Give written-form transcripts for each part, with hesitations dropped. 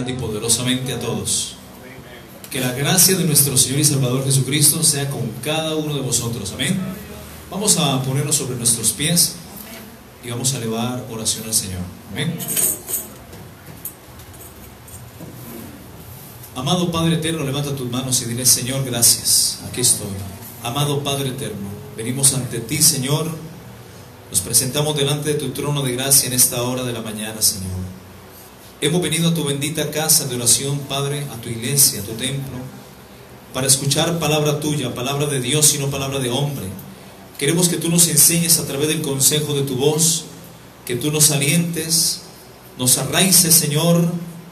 Y poderosamente a todos. Que la gracia de nuestro Señor y Salvador Jesucristo sea con cada uno de vosotros. Amén. Vamos a ponernos sobre nuestros pies y vamos a elevar oración al Señor. Amén. Amado Padre eterno, levanta tus manos y dile: Señor, gracias, aquí estoy. Amado Padre eterno, venimos ante ti, Señor. Nos presentamos delante de tu trono de gracia en esta hora de la mañana, Señor. Hemos venido a tu bendita casa de oración, Padre, a tu iglesia, a tu templo, para escuchar palabra tuya, palabra de Dios y no palabra de hombre. Queremos que tú nos enseñes a través del consejo de tu voz, que tú nos alientes, nos arraices, Señor,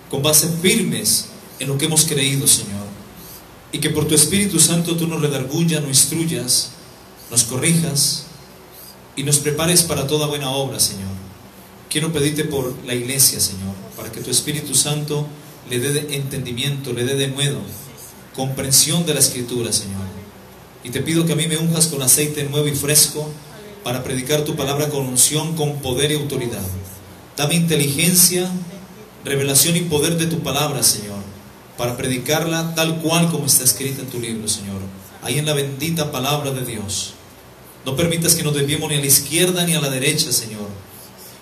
con bases firmes en lo que hemos creído, Señor. Y que por tu Espíritu Santo tú nos redargullas, nos instruyas, nos corrijas y nos prepares para toda buena obra, Señor. Quiero pedirte por la iglesia, Señor, para que tu Espíritu Santo le dé de entendimiento, le dé de nuevo comprensión de la Escritura, Señor. Y te pido que a mí me unjas con aceite nuevo y fresco para predicar tu palabra con unción, con poder y autoridad. Dame inteligencia, revelación y poder de tu palabra, Señor, para predicarla tal cual como está escrita en tu libro, Señor, ahí en la bendita palabra de Dios. No permitas que nos desviemos ni a la izquierda ni a la derecha, Señor,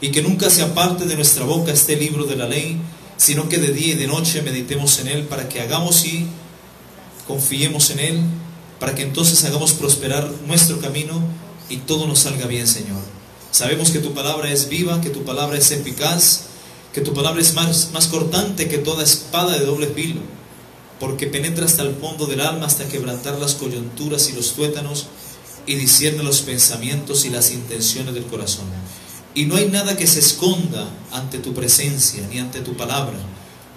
y que nunca se aparte de nuestra boca este libro de la ley, sino que de día y de noche meditemos en él, para que hagamos y confiemos en él, para que entonces hagamos prosperar nuestro camino y todo nos salga bien, Señor. Sabemos que tu palabra es viva, que tu palabra es eficaz, que tu palabra es más cortante que toda espada de doble filo, porque penetra hasta el fondo del alma, hasta quebrantar las coyunturas y los tuétanos, y discierne los pensamientos y las intenciones del corazón. Y no hay nada que se esconda ante tu presencia ni ante tu palabra,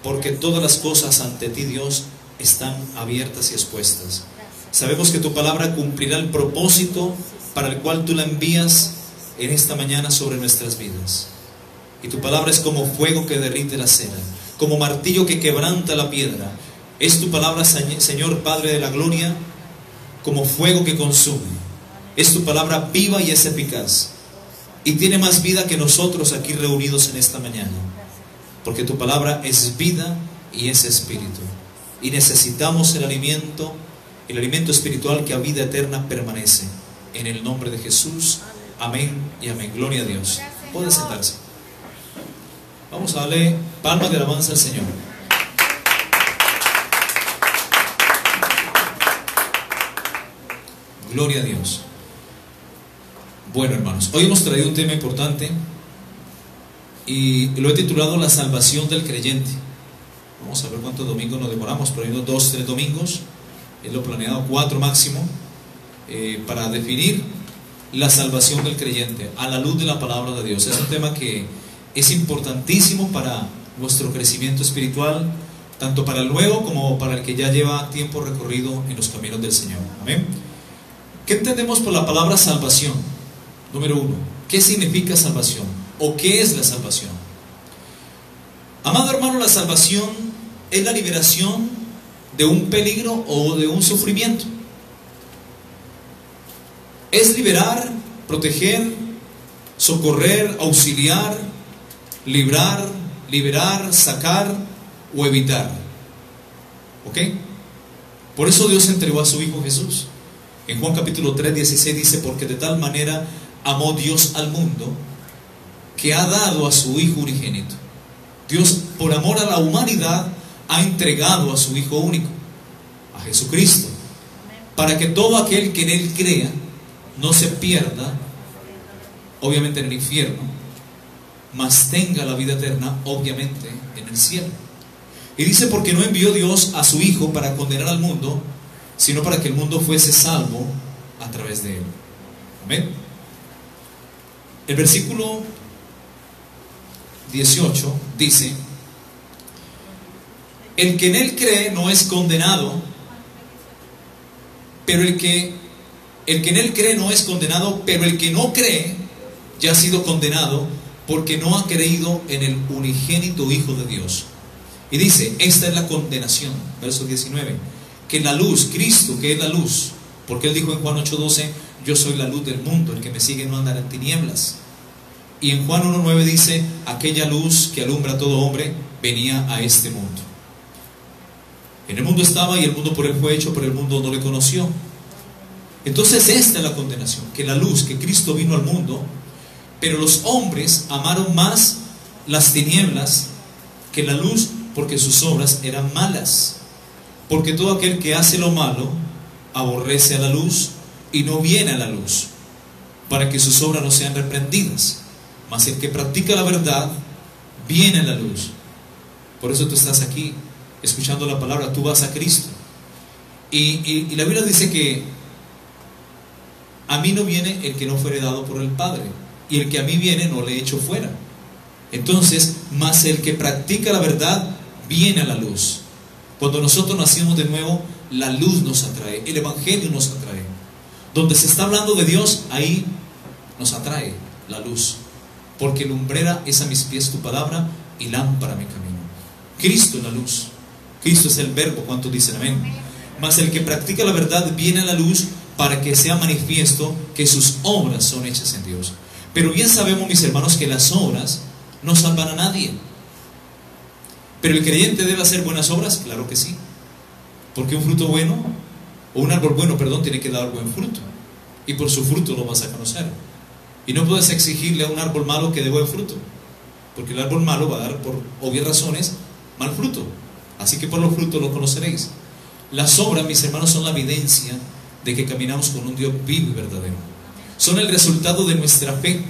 porque todas las cosas ante ti, Dios, están abiertas y expuestas. Sabemos que tu palabra cumplirá el propósito para el cual tú la envías en esta mañana sobre nuestras vidas. Y tu palabra es como fuego que derrite la cera, como martillo que quebranta la piedra. Es tu palabra, Señor Padre de la gloria, como fuego que consume. Es tu palabra viva y es eficaz, y tiene más vida que nosotros aquí reunidos en esta mañana, porque tu palabra es vida y es espíritu, y necesitamos el alimento espiritual que a vida eterna permanece. En el nombre de Jesús, amén y amén. Gloria a Dios. Pueden sentarse. Vamos a darle palmas de alabanza al Señor. Gloria a Dios. Bueno, hermanos, hoy hemos traído un tema importante y lo he titulado La salvación del creyente. Vamos a ver cuántos domingos nos demoramos, pero hay unos 2, 3 domingos, es lo planeado, 4 máximo, para definir la salvación del creyente a la luz de la palabra de Dios. Es un tema que es importantísimo para nuestro crecimiento espiritual, tanto para el nuevo como para el que ya lleva tiempo recorrido en los caminos del Señor. Amén. ¿Qué entendemos por la palabra salvación? Número 1, ¿qué significa salvación? ¿O qué es la salvación? Amado hermano, la salvación es la liberación de un peligro o de un sufrimiento. Es liberar, proteger, socorrer, auxiliar, librar, liberar, sacar o evitar. ¿Ok? Por eso Dios entregó a su Hijo Jesús. En Juan capítulo 3, 16 dice: porque de tal manera amó Dios al mundo, que ha dado a su Hijo unigénito. Dios, por amor a la humanidad, ha entregado a su Hijo único, a Jesucristo, para que todo aquel que en Él crea no se pierda, obviamente en el infierno, mas tenga la vida eterna, obviamente en el cielo. Y dice: porque no envió Dios a su Hijo para condenar al mundo, sino para que el mundo fuese salvo a través de Él. Amén. El versículo 18 dice: el que en Él cree no es condenado, pero el que en Él cree no es condenado, pero el que no cree ya ha sido condenado, porque no ha creído en el unigénito Hijo de Dios. Y dice: esta es la condenación, verso 19, que la luz, Cristo, que es la luz, porque Él dijo en Juan 8:12: yo soy la luz del mundo, el que me sigue no andará en tinieblas. Y en Juan 1:9 dice: aquella luz que alumbra a todo hombre venía a este mundo. En el mundo estaba y el mundo por él fue hecho, pero el mundo no le conoció. Entonces esta es la condenación, que la luz, que Cristo vino al mundo, pero los hombres amaron más las tinieblas que la luz, porque sus obras eran malas. Porque todo aquel que hace lo malo aborrece a la luz y no viene a la luz, para que sus obras no sean reprendidas. Mas el que practica la verdad viene a la luz. Por eso tú estás aquí escuchando la palabra, tú vas a Cristo. Y la Biblia dice que a mí no viene el que no fuere dado por el Padre, y el que a mí viene no le echo fuera. Entonces, más el que practica la verdad viene a la luz. Cuando nosotros nacimos de nuevo, la luz nos atrae, el Evangelio nos atrae. Donde se está hablando de Dios, ahí nos atrae la luz, porque lumbrera es a mis pies tu palabra y lámpara mi camino. Cristo es la luz, Cristo es el verbo. ¿Cuántos dicen amén? Mas el que practica la verdad viene a la luz, para que sea manifiesto que sus obras son hechas en Dios. Pero bien sabemos, mis hermanos, que las obras no salvan a nadie. Pero el creyente debe hacer buenas obras, claro que sí, porque un fruto bueno, o un árbol bueno, perdón, tiene que dar buen fruto, y por su fruto lo vas a conocer. Y no puedes exigirle a un árbol malo que dé buen fruto, porque el árbol malo va a dar, por obvias razones, mal fruto. Así que por los frutos lo conoceréis. Las obras, mis hermanos, son la evidencia de que caminamos con un Dios vivo y verdadero. Son el resultado de nuestra fe.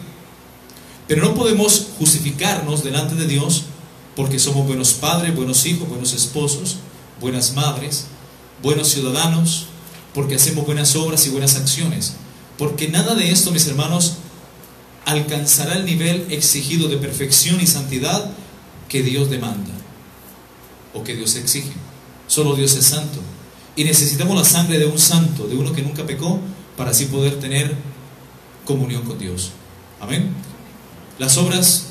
Pero no podemos justificarnos delante de Dios porque somos buenos padres, buenos hijos, buenos esposos, buenas madres, buenos ciudadanos, porque hacemos buenas obras y buenas acciones. Porque nada de esto, mis hermanos, alcanzará el nivel exigido de perfección y santidad que Dios demanda o que Dios exige. Solo Dios es santo, y necesitamos la sangre de un santo, de uno que nunca pecó, para así poder tener comunión con Dios. Amén. Las obras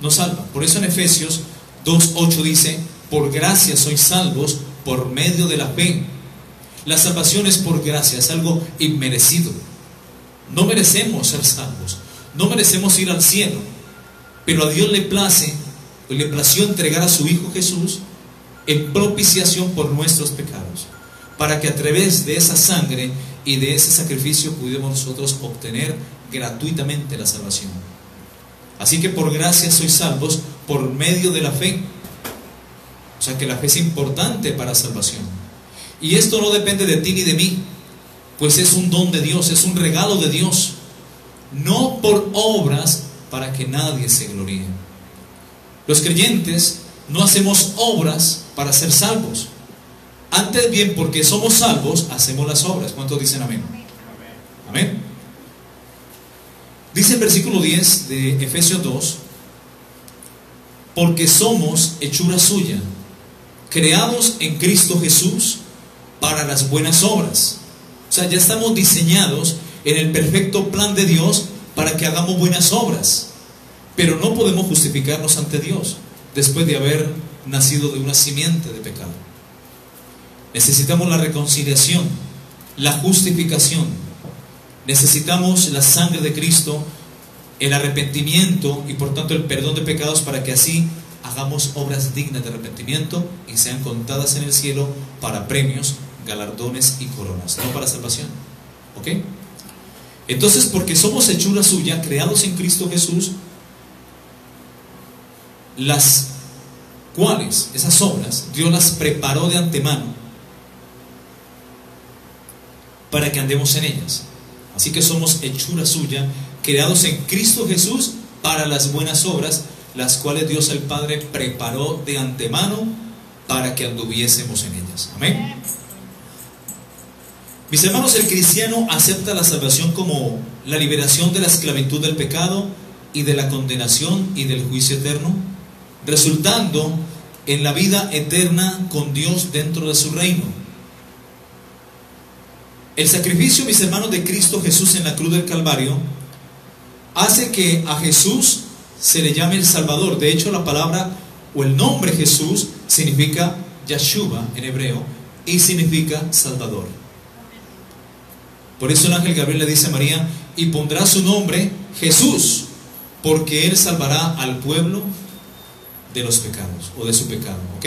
nos salvan. Por eso en Efesios 2:8 dice: por gracia sois salvos por medio de la fe. La salvación es por gracia, es algo inmerecido. No merecemos ser salvos, no merecemos ir al cielo, pero a Dios le plació entregar a su Hijo Jesús en propiciación por nuestros pecados, para que a través de esa sangre y de ese sacrificio pudiéramos nosotros obtener gratuitamente la salvación. Así que por gracia sois salvos por medio de la fe. O sea que la fe es importante para salvación. Y esto no depende de ti ni de mí, pues es un don de Dios, es un regalo de Dios, no por obras para que nadie se gloríe. Los creyentes no hacemos obras para ser salvos. Antes bien, porque somos salvos, hacemos las obras. ¿Cuántos dicen amén? Amén. Dice el versículo 10 de Efesios 2: porque somos hechura suya, creados en Cristo Jesús para las buenas obras. O sea, ya estamos diseñados en el perfecto plan de Dios para que hagamos buenas obras. Pero no podemos justificarnos ante Dios después de haber nacido de una simiente de pecado. Necesitamos la reconciliación, la justificación. Necesitamos la sangre de Cristo, el arrepentimiento y por tanto el perdón de pecados, para que así hagamos obras dignas de arrepentimiento y sean contadas en el cielo para premios, galardones y coronas, no para salvación. ¿Ok? Entonces, porque somos hechura suya, creados en Cristo Jesús, las cuales, esas obras, Dios las preparó de antemano para que andemos en ellas. Así que somos hechura suya, creados en Cristo Jesús para las buenas obras, las cuales Dios el Padre preparó de antemano para que anduviésemos en ellas. Amén. Mis hermanos, el cristiano acepta la salvación como la liberación de la esclavitud del pecado y de la condenación y del juicio eterno, resultando en la vida eterna con Dios dentro de su reino. El sacrificio, mis hermanos, de Cristo Jesús en la cruz del Calvario hace que a Jesús se le llame el Salvador. De hecho, la palabra o el nombre Jesús significa Yeshua en hebreo y significa Salvador. Por eso el ángel Gabriel le dice a María: y pondrá su nombre Jesús, porque él salvará al pueblo de los pecados o de su pecado. ¿Ok?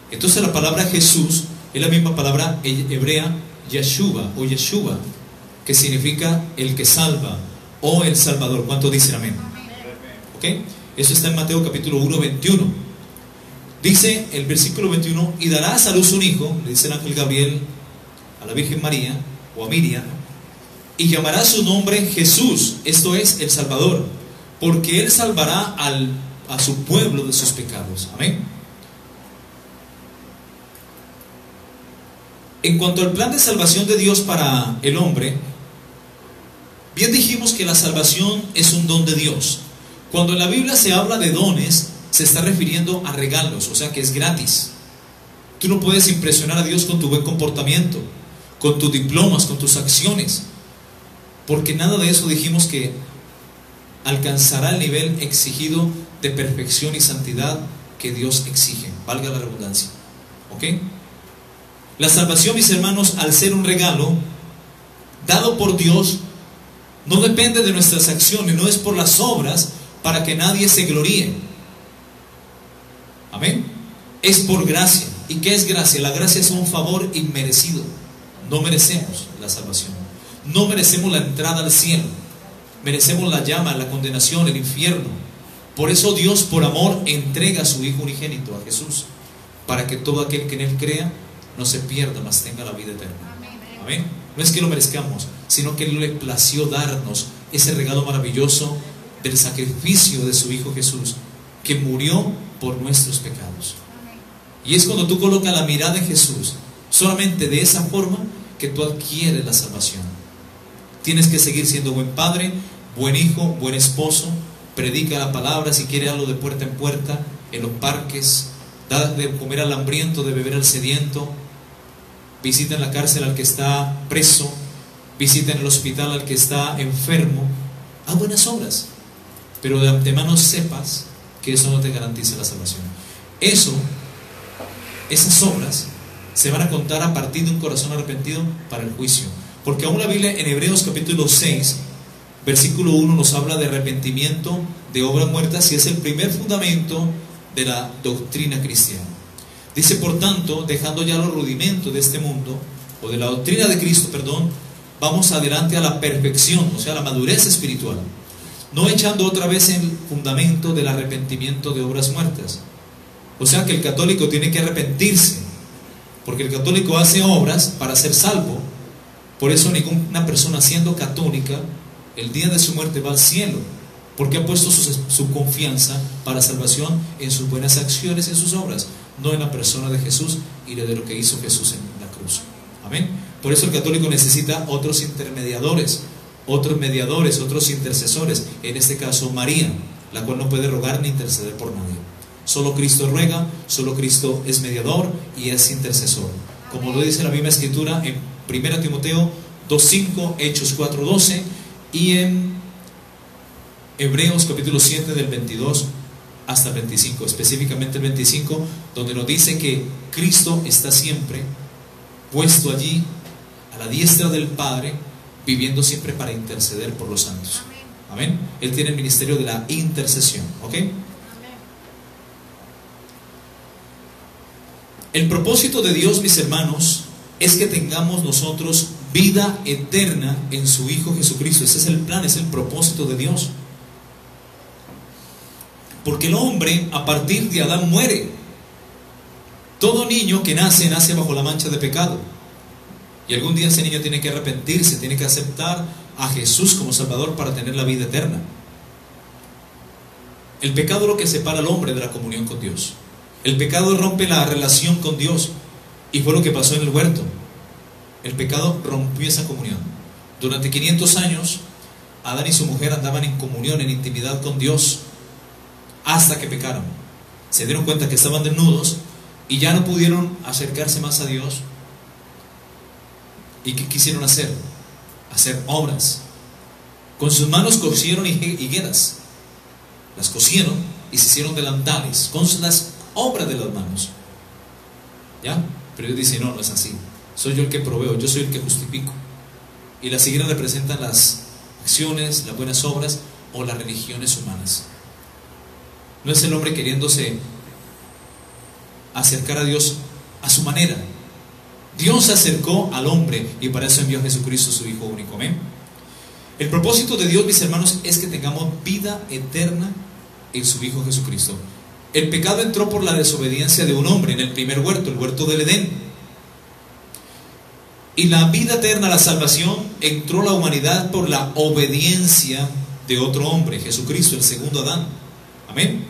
Entonces la palabra Jesús es la misma palabra hebrea Yeshua o Yeshua, que significa el que salva o el Salvador. ¿Cuánto dicen amén? ¿Ok? Eso está en Mateo capítulo 1, 21. Dice el versículo 21: y darás a luz un hijo, le dice el ángel Gabriel a la Virgen María o a Miriam, y llamará su nombre Jesús, esto es, el Salvador, porque él salvará a su pueblo de sus pecados. Amén. En cuanto al plan de salvación de Dios para el hombre, bien dijimos que la salvación es un don de Dios. Cuando en la Biblia se habla de dones, se está refiriendo a regalos, o sea que es gratis. Tú no puedes impresionar a Dios con tu buen comportamiento, con tus diplomas, con tus acciones, porque nada de eso dijimos que alcanzará el nivel exigido de perfección y santidad que Dios exige, valga la redundancia. ¿Ok? La salvación, mis hermanos, al ser un regalo dado por Dios, no depende de nuestras acciones, no es por las obras para que nadie se gloríe. Amén. Es por gracia. ¿Y qué es gracia? La gracia es un favor inmerecido. No merecemos la salvación, no merecemos la entrada al cielo, merecemos la llama, la condenación, el infierno. Por eso Dios, por amor, entrega a su Hijo unigénito, a Jesús, para que todo aquel que en Él crea no se pierda, mas tenga la vida eterna. Amén. No es que lo merezcamos, sino que Él le plació darnos ese regalo maravilloso del sacrificio de su Hijo Jesús, que murió por nuestros pecados. Y es cuando tú colocas la mirada en Jesús, solamente de esa forma, que tú adquieres la salvación. Tienes que seguir siendo buen padre, buen hijo, buen esposo. Predica la palabra, si quiere algo de puerta en puerta, en los parques. Da de comer al hambriento, de beber al sediento. Visita en la cárcel al que está preso. Visita en el hospital al que está enfermo. Haz buenas obras, pero de antemano sepas que eso no te garantiza la salvación. Esas obras se van a contar a partir de un corazón arrepentido para el juicio. Porque aún la Biblia en Hebreos capítulo 6 versículo 1 nos habla de arrepentimiento de obras muertas, y es el primer fundamento de la doctrina cristiana. Dice: por tanto, dejando ya los rudimentos de este mundo, o de la doctrina de Cristo, perdón, vamos adelante a la perfección, o sea, a la madurez espiritual, no echando otra vez el fundamento del arrepentimiento de obras muertas. O sea que el católico tiene que arrepentirse, porque el católico hace obras para ser salvo. Por eso ninguna persona siendo católica el día de su muerte va al cielo, porque ha puesto su confianza para salvación en sus buenas acciones, en sus obras, no en la persona de Jesús y de lo que hizo Jesús en la cruz. Amén. Por eso el católico necesita otros intermediadores, otros mediadores, otros intercesores. En este caso María, la cual no puede rogar ni interceder por nadie. Solo Cristo ruega, solo Cristo es mediador y es intercesor, como lo dice la misma Escritura en 1 Timoteo 2:5, Hechos 4:12 y en Hebreos capítulo 7 del 22 hasta el 25, específicamente el 25, donde nos dice que Cristo está siempre puesto allí a la diestra del Padre, viviendo siempre para interceder por los santos. Amén. Él tiene el ministerio de la intercesión. ¿Ok? El propósito de Dios, mis hermanos, es que tengamos nosotros vida eterna en su Hijo Jesucristo. Ese es el plan, es el propósito de Dios. Porque el hombre a partir de Adán muere. Todo niño que nace, nace bajo la mancha de pecado. Y algún día ese niño tiene que arrepentirse, tiene que aceptar a Jesús como Salvador para tener la vida eterna. El pecado es lo que separa al hombre de la comunión con Dios. El pecado rompe la relación con Dios, y fue lo que pasó en el huerto. El pecado rompió esa comunión. Durante 500 años Adán y su mujer andaban en comunión, en intimidad con Dios, hasta que pecaron. Se dieron cuenta que estaban desnudos y ya no pudieron acercarse más a Dios. ¿Y qué quisieron hacer? Hacer obras. Con sus manos cosieron higueras, las cosieron y se hicieron delantales con las obras de las manos. ¿Ya? Pero Dios dice: no, no es así. Soy yo el que proveo, yo soy el que justifico. Y las higueras representan las acciones, las buenas obras o las religiones humanas. No es el hombre queriéndose acercar a Dios a su manera. Dios se acercó al hombre y para eso envió a Jesucristo, su Hijo único. Amén. El propósito de Dios, mis hermanos, es que tengamos vida eterna en su Hijo Jesucristo. El pecado entró por la desobediencia de un hombre en el primer huerto, el huerto del Edén. Y la vida eterna, la salvación, entró a la humanidad por la obediencia de otro hombre, Jesucristo, el segundo Adán. Amén.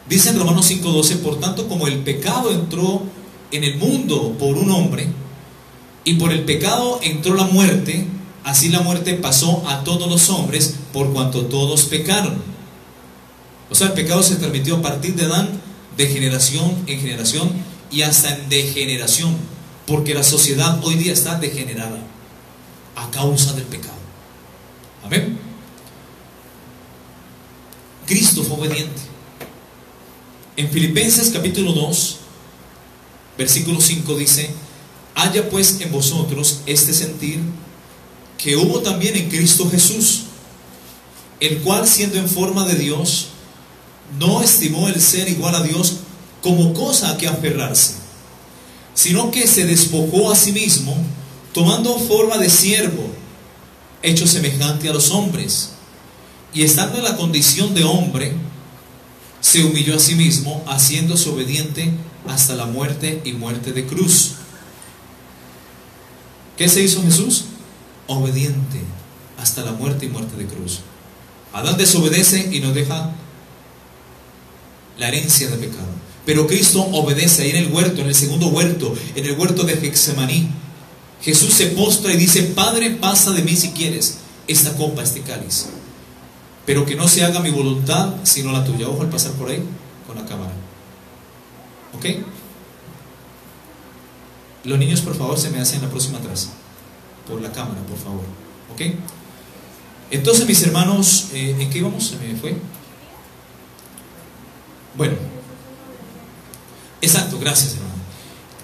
Dice en Romanos 5:12, por tanto, como el pecado entró en el mundo por un hombre, y por el pecado entró la muerte, así la muerte pasó a todos los hombres, por cuanto todos pecaron. O sea, el pecado se transmitió a partir de Adán, de generación en generación, y hasta en degeneración, porque la sociedad hoy día está degenerada a causa del pecado. Amén. Cristo fue obediente. En Filipenses capítulo 2, versículo 5 dice: haya pues en vosotros este sentir que hubo también en Cristo Jesús, el cual, siendo en forma de Dios, no estimó el ser igual a Dios como cosa a que aferrarse, sino que se despojó a sí mismo, tomando forma de siervo, hecho semejante a los hombres, y estando en la condición de hombre, se humilló a sí mismo, haciéndose obediente hasta la muerte y muerte de cruz. ¿Qué se hizo Jesús? Obediente hasta la muerte y muerte de cruz. Adán desobedece y nos deja la herencia de pecado, pero Cristo obedece. Ahí en el huerto, en el segundo huerto, en el huerto de Getsemaní, Jesús se postra y dice: Padre, pasa de mí si quieres esta copa, este cáliz, pero que no se haga mi voluntad sino la tuya. Ojo al pasar por ahí con la cámara. ¿Ok? Los niños, por favor, se me hacen la próxima atrás por la cámara, por favor. ¿Ok? Entonces, mis hermanos, ¿en qué íbamos? Se me fue. Bueno, exacto, gracias, hermano.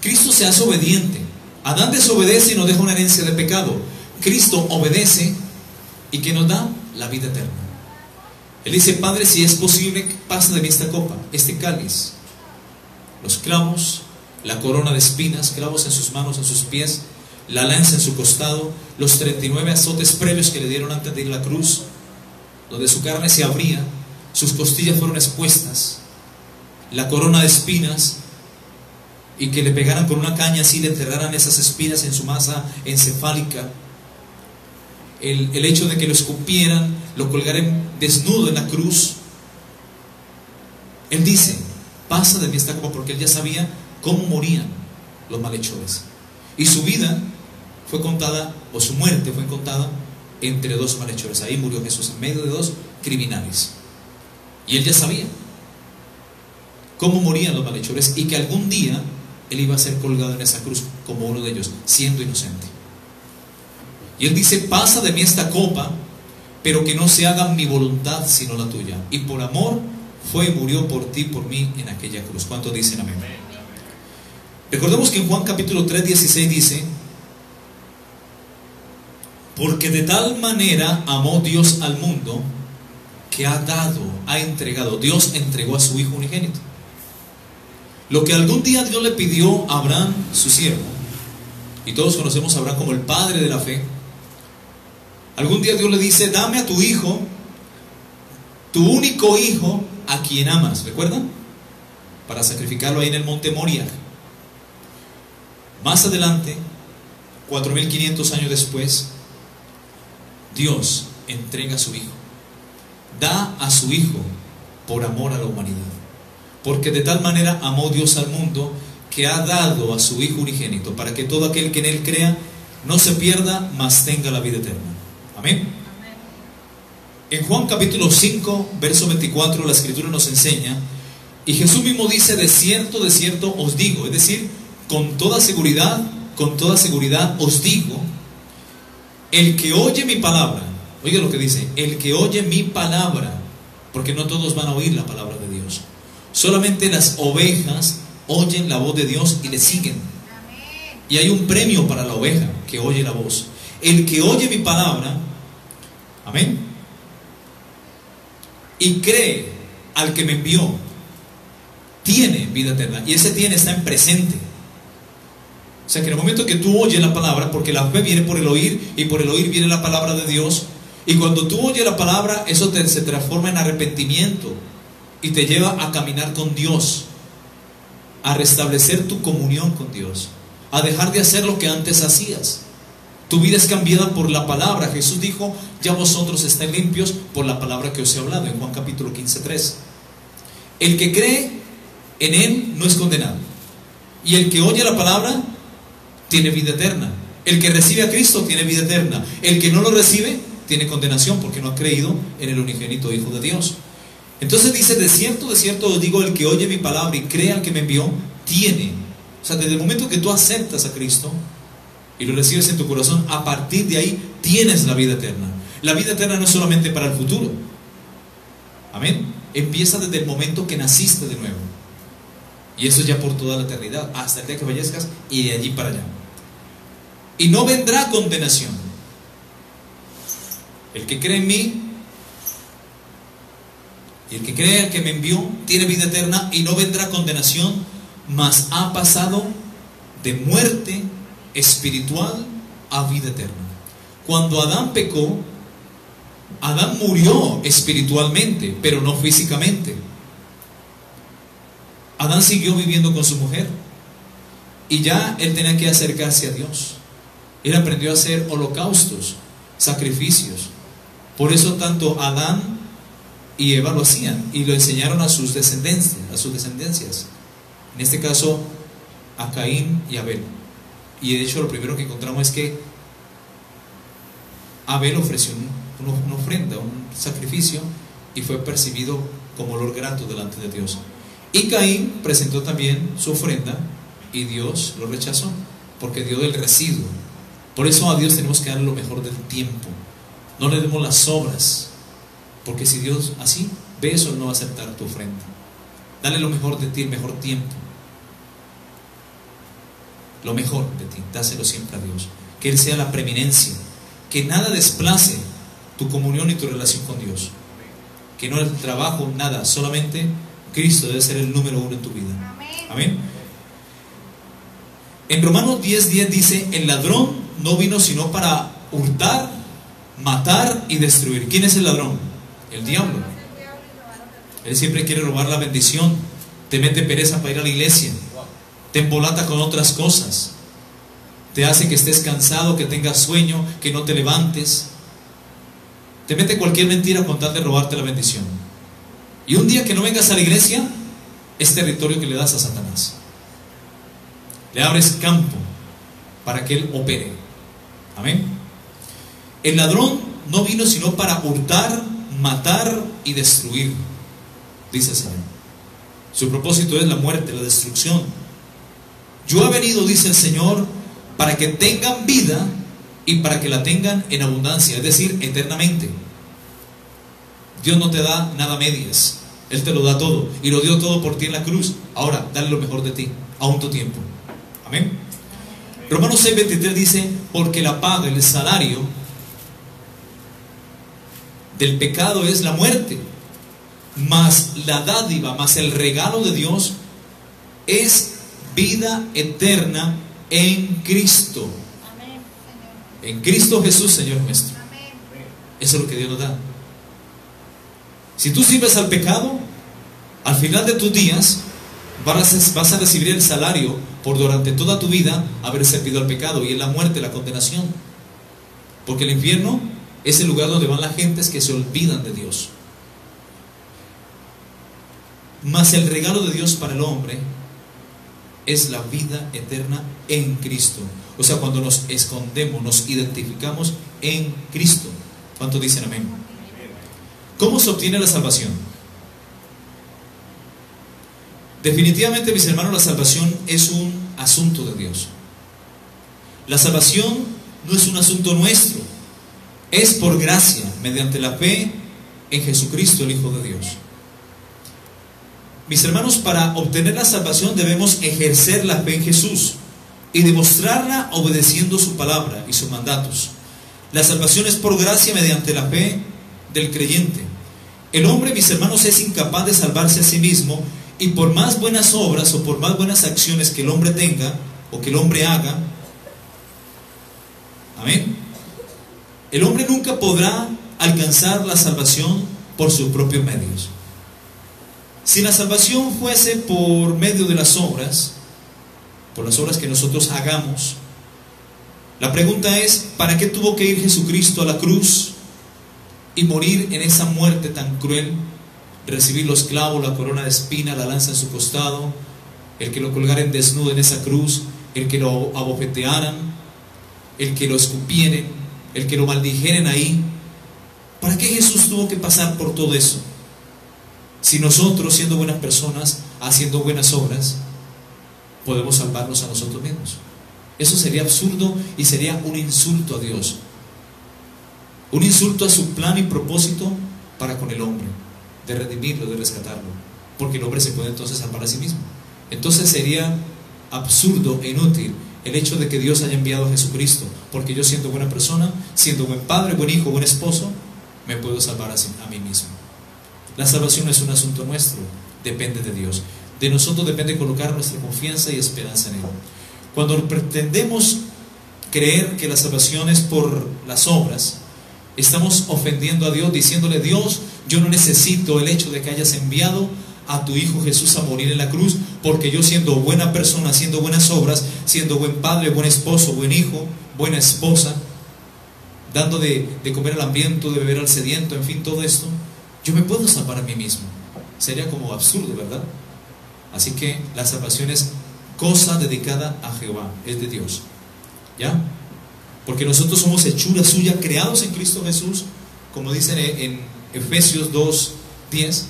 Cristo se hace obediente. Adán desobedece y nos deja una herencia de pecado. Cristo obedece y que nos da la vida eterna. Él dice: Padre, si es posible, pasa de mí esta copa, este cáliz. Los clavos, la corona de espinas, clavos en sus manos, en sus pies, la lanza en su costado, los 39 azotes previos que le dieron antes de ir a la cruz, donde su carne se abría, sus costillas fueron expuestas, la corona de espinas, y que le pegaran con una caña así, le enterraran esas espinas en su masa encefálica, el hecho de que lo escupieran, lo colgaran desnudo en la cruz. Él dice: pasa de mí esta copa, porque él ya sabía cómo morían los malhechores, y su vida fue contada, o su muerte fue contada entre dos malhechores. Ahí murió Jesús en medio de dos criminales, y él ya sabía cómo morían los malhechores y que algún día él iba a ser colgado en esa cruz como uno de ellos, siendo inocente. Y él dice: pasa de mí esta copa, pero que no se haga mi voluntad sino la tuya. Y por amor fue y murió por ti, por mí, en aquella cruz. ¿Cuántos dicen amén? Recordemos que en Juan capítulo 3:16 dice: porque de tal manera amó Dios al mundo, que ha dado, ha entregado. Dios entregó a su Hijo unigénito. Lo que algún día Dios le pidió a Abraham, su siervo, y todos conocemos a Abraham como el padre de la fe. Algún día Dios le dice: dame a tu hijo, tu único hijo, a quien amas. ¿Recuerdan? Para sacrificarlo ahí en el monte Moriah. Más adelante, 4500 años después, Dios entrega a su hijo, da a su hijo por amor a la humanidad. Porque de tal manera amó Dios al mundo, que ha dado a su Hijo unigénito, para que todo aquel que en él crea no se pierda, mas tenga la vida eterna. Amén. En Juan capítulo 5, verso 24, la escritura nos enseña, y Jesús mismo dice: de cierto os digo, es decir, con toda seguridad os digo, el que oye mi palabra, oiga lo que dice, el que oye mi palabra, porque no todos van a oír la palabra de Dios, solamente las ovejas oyen la voz de Dios y le siguen. Y hay un premio para la oveja que oye la voz. El que oye mi palabra, amén, y cree al que me envió tiene vida eterna. Y ese tiene está en presente. O sea que en el momento que tú oyes la palabra, porque la fe viene por el oír, y por el oír viene la palabra de Dios, y cuando tú oyes la palabra, eso se transforma en arrepentimiento y te lleva a caminar con Dios, a restablecer tu comunión con Dios, a dejar de hacer lo que antes hacías. Tu vida es cambiada por la palabra. Jesús dijo: ya vosotros estáis limpios por la palabra que os he hablado, en Juan capítulo 15:3. El que cree en Él no es condenado, y el que oye la palabra tiene vida eterna. El que recibe a Cristo tiene vida eterna. El que no lo recibe tiene condenación, porque no ha creído en el unigénito Hijo de Dios. Entonces dice: de cierto os digo, el que oye mi palabra y cree al que me envió tiene. O sea, desde el momento que tú aceptas a Cristo y lo recibes en tu corazón, a partir de ahí tienes la vida eterna. La vida eterna no es solamente para el futuro. Amén. Empieza desde el momento que naciste de nuevo, y eso es ya por toda la eternidad, hasta el día que fallezcas, y de allí para allá. Y no vendrá condenación. El que cree en mí, y el que cree al que me envió, tiene vida eterna, y no vendrá condenación, mas ha pasado de muerte espiritual a vida eterna. Cuando Adán pecó, Adán murió espiritualmente, pero no físicamente. Adán siguió viviendo con su mujer, y ya él tenía que acercarse a Dios. Él aprendió a hacer holocaustos, sacrificios. Por eso tanto Adán y Eva lo hacían, y lo enseñaron a sus descendencias. En este caso, a Caín y Abel. Y de hecho lo primero que encontramos es que Abel ofreció una ofrenda, un sacrificio, y fue percibido como olor grato delante de Dios. Y Caín presentó también su ofrenda, y Dios lo rechazó, porque dio del residuo. Por eso a Dios tenemos que darle lo mejor del tiempo. No le demos las obras, porque si Dios así ve eso, no va a aceptar tu ofrenda. Dale lo mejor de ti, el mejor tiempo, lo mejor de ti, dáselo siempre a Dios. Que Él sea la preeminencia, que nada desplace tu comunión y tu relación con Dios, que no el trabajo, nada, solamente Cristo debe ser el número uno en tu vida. Amén. En Romanos 10:10 dice: el ladrón no vino sino para hurtar, matar y destruir. ¿Quién es el ladrón? El diablo. Él siempre quiere robar la bendición, te mete pereza para ir a la iglesia, te embolata con otras cosas, te hace que estés cansado, que tengas sueño, que no te levantes, te mete cualquier mentira con tal de robarte la bendición. Y un día que no vengas a la iglesia, es territorio que le das a Satanás. Le abres campo para que él opere. Amén. El ladrón no vino sino para hurtar, matar y destruir, dice el Señor. Su propósito es la muerte, la destrucción. Yo he venido, dice el Señor, para que tengan vida y para que la tengan en abundancia, es decir, eternamente. Dios no te da nada a medias, Él te lo da todo, y lo dio todo por ti en la cruz. Ahora, dale lo mejor de ti, aún tu tiempo. Amén. Romanos 6:23 dice: porque la paga, el salario del pecado es la muerte, mas la dádiva, mas el regalo de Dios es vida eterna en Cristo. Amén, En Cristo Jesús, Señor nuestro. Amén. Eso es lo que Dios nos da. Si tú sirves al pecado, al final de tus días vas a recibir el salario por durante toda tu vida haber servido al pecado, y en la muerte, la condenación. Porque el infierno es el lugar donde van las gentes que se olvidan de Dios. Mas el regalo de Dios para el hombre es la vida eterna en Cristo. O sea, cuando nos escondemos, nos identificamos en Cristo. ¿Cuántos dicen amén? ¿Cómo se obtiene la salvación? Definitivamente, mis hermanos, la salvación es un asunto de Dios. La salvación no es un asunto nuestro, es por gracia, mediante la fe en Jesucristo, el Hijo de Dios. Mis hermanos, para obtener la salvación debemos ejercer la fe en Jesús y demostrarla obedeciendo su palabra y sus mandatos. La salvación es por gracia mediante la fe del creyente. El hombre, mis hermanos, es incapaz de salvarse a sí mismo, y por más buenas obras o por más buenas acciones que el hombre tenga o que el hombre haga, amén, el hombre nunca podrá alcanzar la salvación por sus propios medios. Si la salvación fuese por medio de las obras, por las obras que nosotros hagamos, la pregunta es, ¿para qué tuvo que ir Jesucristo a la cruz y morir en esa muerte tan cruel? Recibir los clavos, la corona de espina, la lanza en su costado, el que lo colgaran desnudo en esa cruz, el que lo abofetearan, el que lo escupieren, el que lo maldijeren ahí. ¿Para qué Jesús tuvo que pasar por todo eso? Si nosotros, siendo buenas personas, haciendo buenas obras, podemos salvarnos a nosotros mismos. Eso sería absurdo y sería un insulto a Dios, un insulto a su plan y propósito para con el hombre, de redimirlo, de rescatarlo, porque el hombre se puede entonces salvar a sí mismo. Entonces sería absurdo e inútil el hecho de que Dios haya enviado a Jesucristo, porque yo, siendo buena persona, siendo buen padre, buen hijo, buen esposo, me puedo salvar a mí mismo. La salvación no es un asunto nuestro, depende de Dios. De nosotros depende colocar nuestra confianza y esperanza en Él. Cuando pretendemos creer que la salvación es por las obras, estamos ofendiendo a Dios, diciéndole: Dios, yo no necesito el hecho de que hayas enviado a tu Hijo Jesús a morir en la cruz, porque yo, siendo buena persona, haciendo buenas obras, siendo buen padre, buen esposo, buen hijo, buena esposa, dando de comer al hambriento, de beber al sediento, en fin, todo esto, yo me puedo salvar a mí mismo. Sería como absurdo, ¿verdad? Así que la salvación es cosa dedicada a Jehová, es de Dios, ¿ya? Porque nosotros somos hechura suya, creados en Cristo Jesús, como dicen en Efesios 2:10,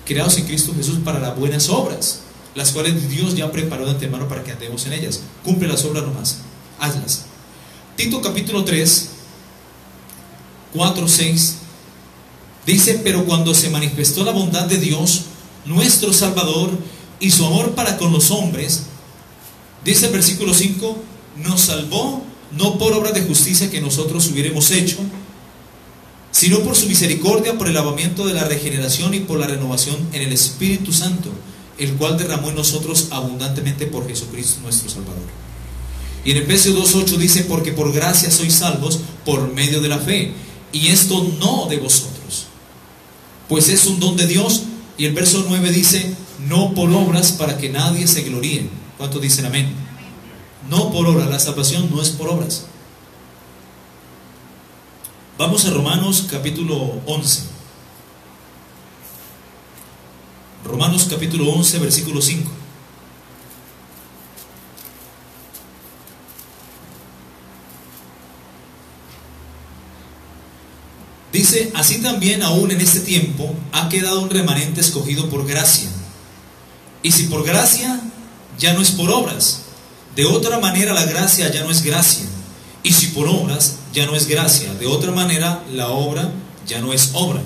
creados en Cristo Jesús para las buenas obras, las cuales Dios ya preparó de antemano para que andemos en ellas. Cumple las obras nomás, hazlas. Tito capítulo 3, 4, 6 dice: pero cuando se manifestó la bondad de Dios, nuestro Salvador, y su amor para con los hombres, dice el versículo 5, nos salvó no por obras de justicia que nosotros hubiéramos hecho, sino por su misericordia, por el lavamiento de la regeneración y por la renovación en el Espíritu Santo, el cual derramó en nosotros abundantemente por Jesucristo nuestro Salvador. Y en Efesios 2:8 dice: porque por gracia sois salvos por medio de la fe, y esto no de vosotros, pues es un don de Dios. Y el verso 9 dice: no por obras, para que nadie se gloríe. ¿Cuántos dicen amén? No por obras, la salvación no es por obras. Vamos a Romanos capítulo 11. Romanos capítulo 11, versículo 5. Dice: así también aún en este tiempo ha quedado un remanente escogido por gracia. Y si por gracia, ya no es por obras. De otra manera la gracia ya no es gracia. Y si por obras, ya no es gracia. De otra manera la obra ya no es obra.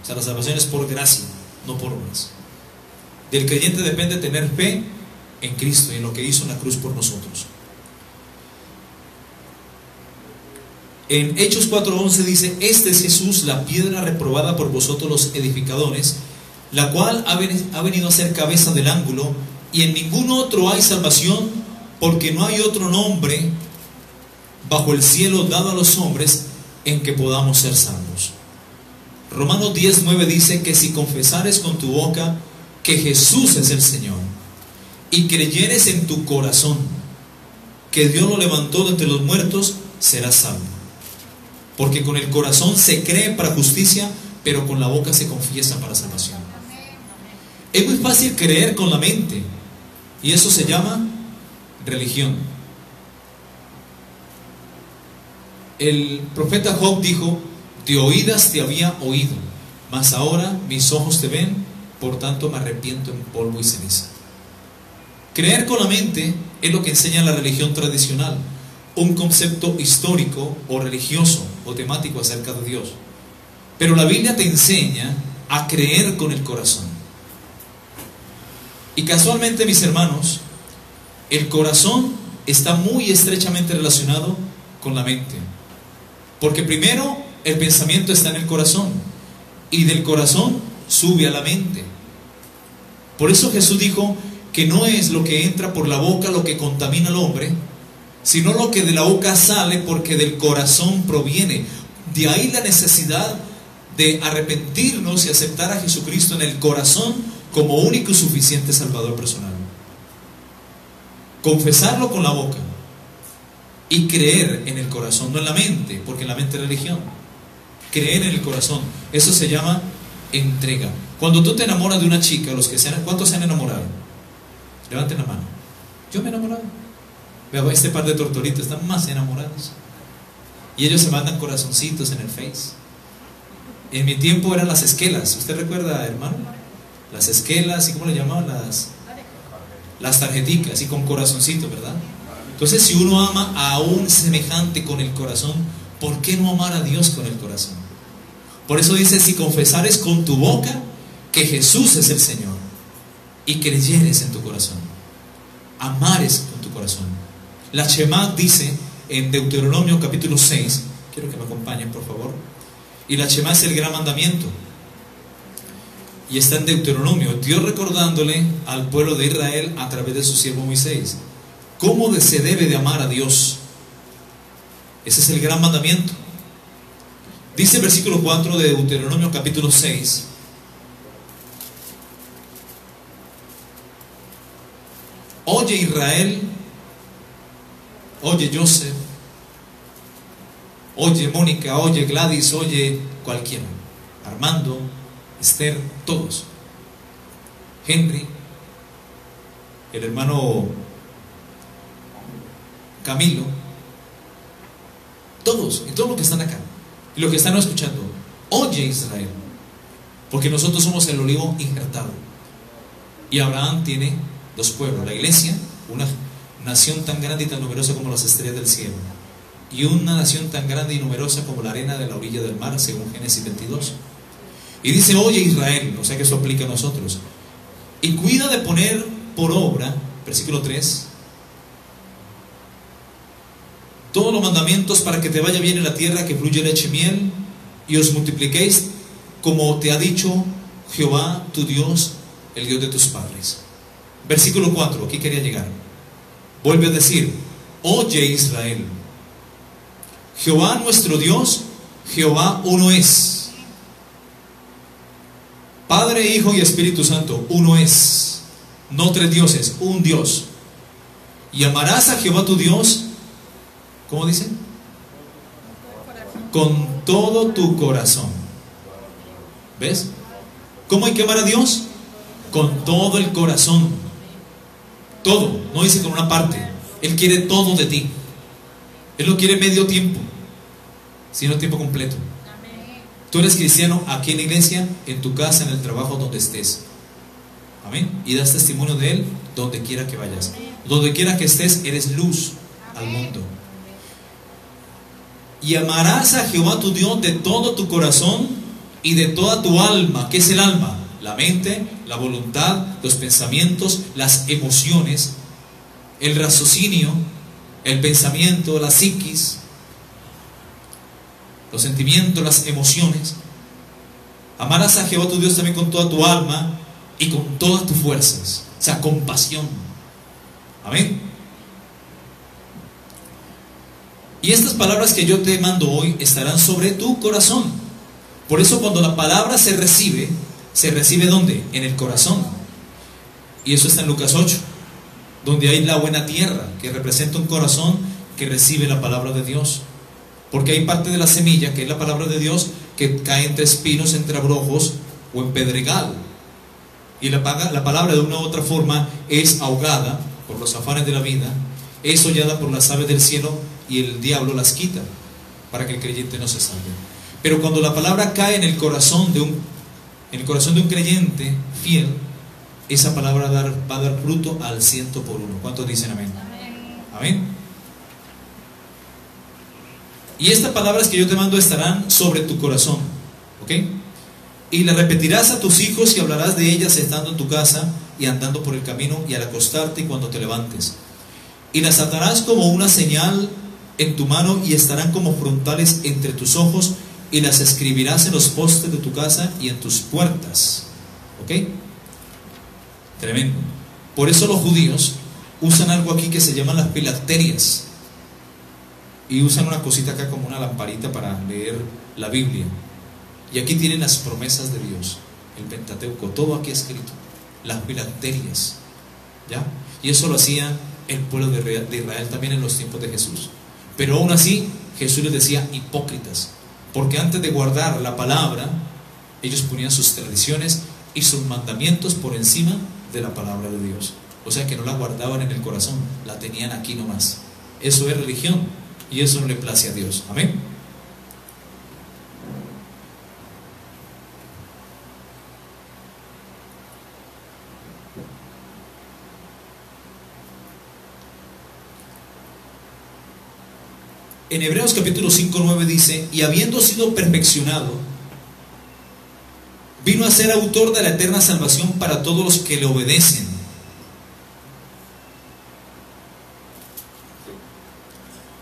O sea, la salvación es por gracia, no por obras. Del creyente depende tener fe en Cristo y en lo que hizo en la cruz por nosotros. En Hechos 4:11 dice: este es Jesús, la piedra reprobada por vosotros los edificadores, la cual ha venido a ser cabeza del ángulo, y en ningún otro hay salvación, porque no hay otro nombre bajo el cielo dado a los hombres en que podamos ser salvos. Romanos 10:9 dice que si confesares con tu boca que Jesús es el Señor, y creyeres en tu corazón que Dios lo levantó de entre los muertos, serás salvo. Porque con el corazón se cree para justicia, pero con la boca se confiesa para salvación. Es muy fácil creer con la mente, y eso se llama religión. El profeta Job dijo: de oídas te había oído, mas ahora mis ojos te ven, por tanto me arrepiento en polvo y ceniza. Creer con la mente es lo que enseña la religión tradicional, un concepto histórico o religioso o temático acerca de Dios. Pero la Biblia te enseña a creer con el corazón. Y casualmente, mis hermanos, el corazón está muy estrechamente relacionado con la mente. Porque primero, el pensamiento está en el corazón, y del corazón sube a la mente. Por eso Jesús dijo que no es lo que entra por la boca lo que contamina al hombre, sino lo que de la boca sale, porque del corazón proviene. De ahí la necesidad de arrepentirnos y aceptar a Jesucristo en el corazón como único y suficiente Salvador personal. Confesarlo con la boca y creer en el corazón, no en la mente, porque en la mente es religión. Creer en el corazón, eso se llama entrega. Cuando tú te enamoras de una chica, ¿cuántos se han enamorado? Levanten la mano. Yo me he enamorado. Veo este par de tortolitos, están más enamorados. Y ellos se mandan corazoncitos en el Face. En mi tiempo eran las esquelas. ¿Usted recuerda, hermano? Las esquelas, ¿y cómo le llamaban? Las tarjeticas, y con corazoncitos, ¿verdad? Entonces, si uno ama a un semejante con el corazón, ¿por qué no amar a Dios con el corazón? Por eso dice: si confesares con tu boca que Jesús es el Señor y creyeres en tu corazón, amares con tu corazón. La Shema dice en Deuteronomio capítulo 6, quiero que me acompañen por favor, y la Shema es el gran mandamiento, y está en Deuteronomio, Dios recordándole al pueblo de Israel a través de su siervo Moisés cómo se debe de amar a Dios. Ese es el gran mandamiento. Dice el versículo 4 de Deuteronomio capítulo 6: oye Israel, oye Joseph, oye Mónica, oye Gladys, oye cualquiera, Armando, Esther, todos, Henry, el hermano Camilo, todos, y todos los que están acá y los que están escuchando, oye Israel, porque nosotros somos el olivo injertado, y Abraham tiene dos pueblos: la iglesia, una nación tan grande y tan numerosa como las estrellas del cielo, y una nación tan grande y numerosa como la arena de la orilla del mar, según Génesis 22. Y dice: oye Israel, o sea que eso aplica a nosotros, y cuida de poner por obra, versículo 3, todos los mandamientos para que te vaya bien en la tierra que fluye leche y miel, y os multipliquéis como te ha dicho Jehová tu Dios, el Dios de tus padres. Versículo 4, aquí quería llegar. Vuelve a decir: oye Israel, Jehová nuestro Dios, Jehová uno es. Padre, Hijo y Espíritu Santo, uno es. No tres dioses, un Dios. Y amarás a Jehová tu Dios, ¿cómo dice? Con todo tu corazón. ¿Ves? ¿Cómo hay que amar a Dios? Con todo el corazón. Todo, no dice con una parte. Él quiere todo de ti. Él no quiere medio tiempo, sino tiempo completo. Tú eres cristiano aquí en la iglesia, en tu casa, en el trabajo, donde estés. Amén. Y das testimonio de Él donde quiera que vayas. Donde quiera que estés, eres luz al mundo. Y amarás a Jehová tu Dios de todo tu corazón y de toda tu alma. ¿Qué es el alma? La mente, la voluntad, los pensamientos, las emociones, el raciocinio, el pensamiento, la psiquis, los sentimientos, las emociones. Amarás a Jehová tu Dios también con toda tu alma y con todas tus fuerzas, o sea, con pasión. Amén. Y estas palabras que yo te mando hoy estarán sobre tu corazón. Por eso cuando la palabra se recibe ¿dónde? En el corazón. Y eso está en Lucas 8, donde hay la buena tierra, que representa un corazón que recibe la palabra de Dios. Porque hay parte de la semilla, que es la palabra de Dios, que cae entre espinos, entre abrojos o en pedregal. Y la palabra de una u otra forma es ahogada por los afanes de la vida, es hollada por las aves del cielo, y el diablo las quita para que el creyente no se salve. Pero cuando la palabra cae en el corazón de un creyente fiel, esa palabra va a dar fruto al 100 por uno. ¿Cuántos dicen amén? Amén. Y estas palabras que yo te mando estarán sobre tu corazón, ¿ok? Y las repetirás a tus hijos y hablarás de ellas estando en tu casa y andando por el camino y al acostarte y cuando te levantes. Y las atarás como una señal en tu mano y estarán como frontales entre tus ojos, y las escribirás en los postes de tu casa y en tus puertas. ¿Ok? Tremendo. Por eso los judíos usan algo aquí que se llaman las filacterias. Y usan una cosita acá como una lamparita para leer la Biblia. Y aquí tienen las promesas de Dios, el Pentateuco, todo aquí escrito. Las filacterias, ¿ya? Y eso lo hacía el pueblo de Israel también en los tiempos de Jesús. Pero aún así, Jesús les decía hipócritas, porque antes de guardar la palabra, ellos ponían sus tradiciones y sus mandamientos por encima de la palabra de Dios. O sea que no la guardaban en el corazón, la tenían aquí nomás. Eso es religión y eso no le place a Dios. Amén. En Hebreos capítulo 5:9 dice: y habiendo sido perfeccionado, vino a ser autor de la eterna salvación para todos los que le obedecen.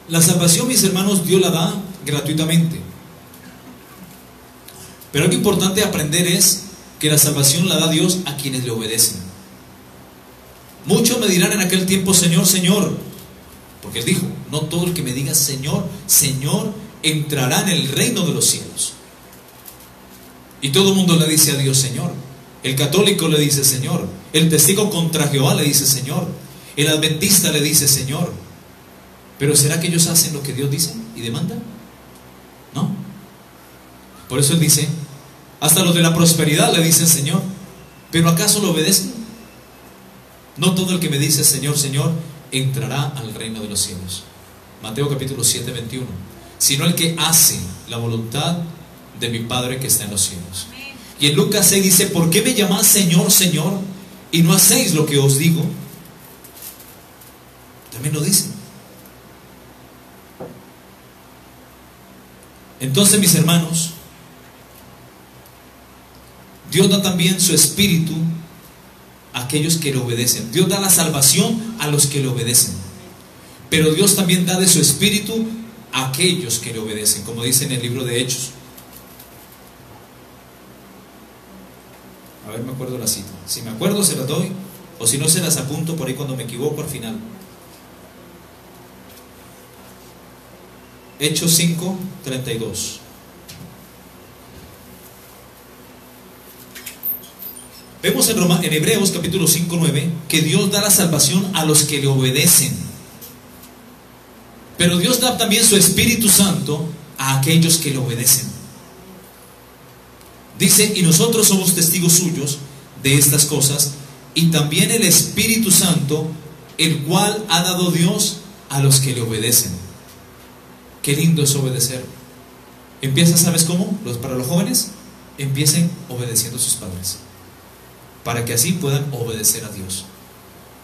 La salvación, mis hermanos, Dios la da gratuitamente. Pero algo importante aprender es que la salvación la da Dios a quienes le obedecen. Muchos me dirán en aquel tiempo: Señor, Señor, porque Él dijo: no todo el que me diga Señor, Señor, entrará en el reino de los cielos. Y todo el mundo le dice a Dios Señor. El católico le dice Señor. El testigo contra Jehová le dice Señor. El adventista le dice Señor. Pero ¿será que ellos hacen lo que Dios dice y demanda? No. Por eso Él dice: hasta los de la prosperidad le dicen Señor. ¿Pero acaso lo obedecen? No todo el que me dice Señor, Señor entrará al reino de los cielos. Mateo capítulo 7:21. Sino el que hace la voluntad de mi Padre que está en los cielos. Y en Lucas 6 dice: ¿por qué me llamás Señor, Señor, y no hacéis lo que os digo? También lo dice. Entonces, mis hermanos, Dios da también su espíritu a aquellos que le obedecen. Dios da la salvación a los que le obedecen. Pero Dios también da de su espíritu a aquellos que le obedecen, como dice en el libro de Hechos. A ver, me acuerdo la cita. Si me acuerdo se la doy, o si no se las apunto por ahí cuando me equivoco al final. Hechos 5:32. Vemos en Hebreos capítulo 5:9 que Dios da la salvación a los que le obedecen. Pero Dios da también su Espíritu Santo a aquellos que le obedecen. Dice: y nosotros somos testigos suyos de estas cosas, y también el Espíritu Santo, el cual ha dado Dios a los que le obedecen. Qué lindo es obedecer. Empieza, ¿sabes cómo? Para los jóvenes, empiecen obedeciendo a sus padres, para que así puedan obedecer a Dios.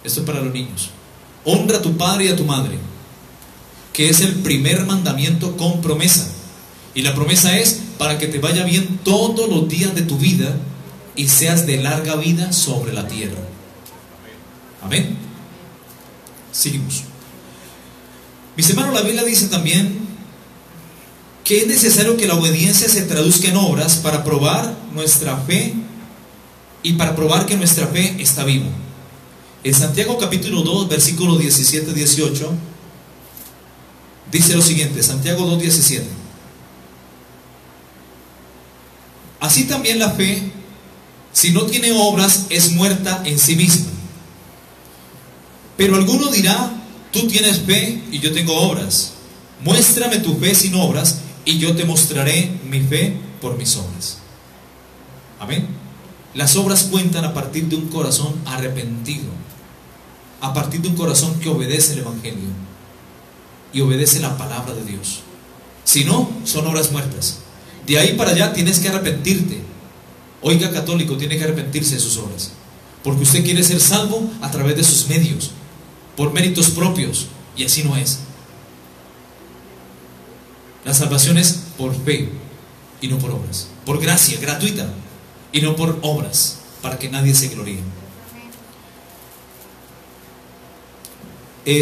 Esto es para los niños. Honra a tu padre y a tu madre, que es el primer mandamiento con promesa. Y la promesa es para que te vaya bien todos los días de tu vida y seas de larga vida sobre la tierra. Amén. Seguimos. Mis hermanos, la Biblia dice también que es necesario que la obediencia se traduzca en obras para probar nuestra fe y para probar que nuestra fe está viva. En Santiago capítulo 2, versículos 17-18 dice lo siguiente. Santiago 2:17. Así también la fe, si no tiene obras, es muerta en sí misma. Pero alguno dirá: tú tienes fe y yo tengo obras. Muéstrame tu fe sin obras y yo te mostraré mi fe por mis obras. Amén. Las obras cuentan a partir de un corazón arrepentido, a partir de un corazón que obedece el Evangelio y obedece la palabra de Dios. Si no, son obras muertas. De ahí para allá tienes que arrepentirte. Oiga, católico, tiene que arrepentirse de sus obras, porque usted quiere ser salvo a través de sus medios, por méritos propios, y así no es. La salvación es por fe y no por obras, por gracia gratuita y no por obras, para que nadie se gloríe.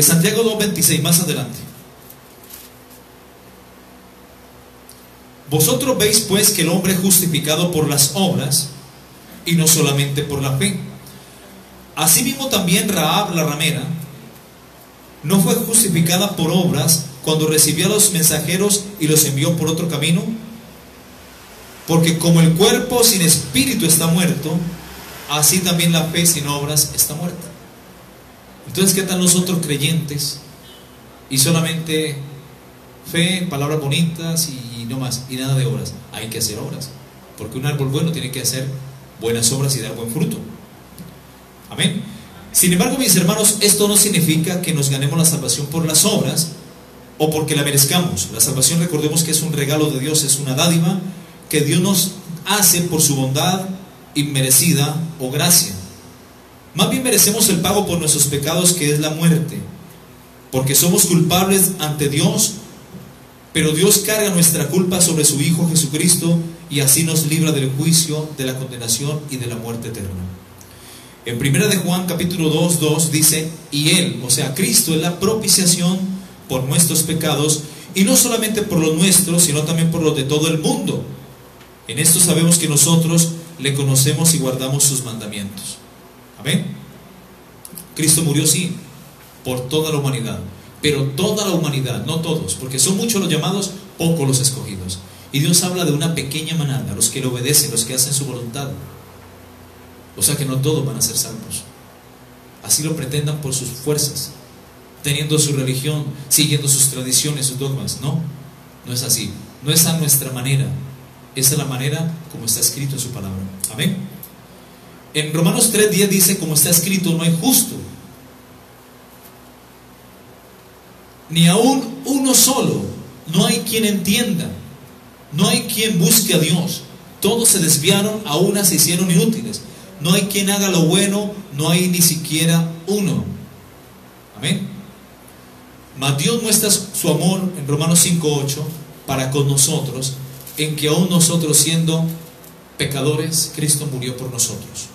Santiago 2:26, más adelante. Vosotros veis pues que el hombre es justificado por las obras y no solamente por la fe. Asimismo también Rahab la ramera no fue justificada por obras cuando recibió a los mensajeros y los envió por otro camino, porque como el cuerpo sin espíritu está muerto, así también la fe sin obras está muerta. Entonces, ¿qué tal nosotros creyentes y solamente fe, palabras bonitas y no más, y nada de obras? Hay que hacer obras, porque un árbol bueno tiene que hacer buenas obras y dar buen fruto. Amén. Sin embargo, mis hermanos, esto no significa que nos ganemos la salvación por las obras o porque la merezcamos. La salvación, recordemos que es un regalo de Dios, es una dádiva que Dios nos hace por su bondad inmerecida o gracia. Más bien merecemos el pago por nuestros pecados, que es la muerte, porque somos culpables ante Dios, pero Dios carga nuestra culpa sobre su Hijo Jesucristo y así nos libra del juicio, de la condenación y de la muerte eterna. En 1 de Juan capítulo 2:2 dice: y Él, o sea Cristo, es la propiciación por nuestros pecados, y no solamente por los nuestros, sino también por los de todo el mundo. En esto sabemos que nosotros le conocemos y guardamos sus mandamientos. Amén. Cristo murió, sí, por toda la humanidad, pero toda la humanidad, no todos, porque son muchos los llamados, pocos los escogidos. Y Dios habla de una pequeña manada, los que le obedecen, los que hacen su voluntad. O sea que no todos van a ser salvos. Así lo pretendan por sus fuerzas, teniendo su religión, siguiendo sus tradiciones, sus dogmas. No, no es así. No es a nuestra manera. Esa es la manera como está escrito en su palabra. Amén. En Romanos 3:10 dice: como está escrito, no hay justo, ni aún uno solo. No hay quien entienda, no hay quien busque a Dios. Todos se desviaron, a una se hicieron inútiles. No hay quien haga lo bueno, no hay ni siquiera uno. Amén. Mas Dios muestra su amor en Romanos 5:8 para con nosotros, en que aún nosotros siendo pecadores, Cristo murió por nosotros.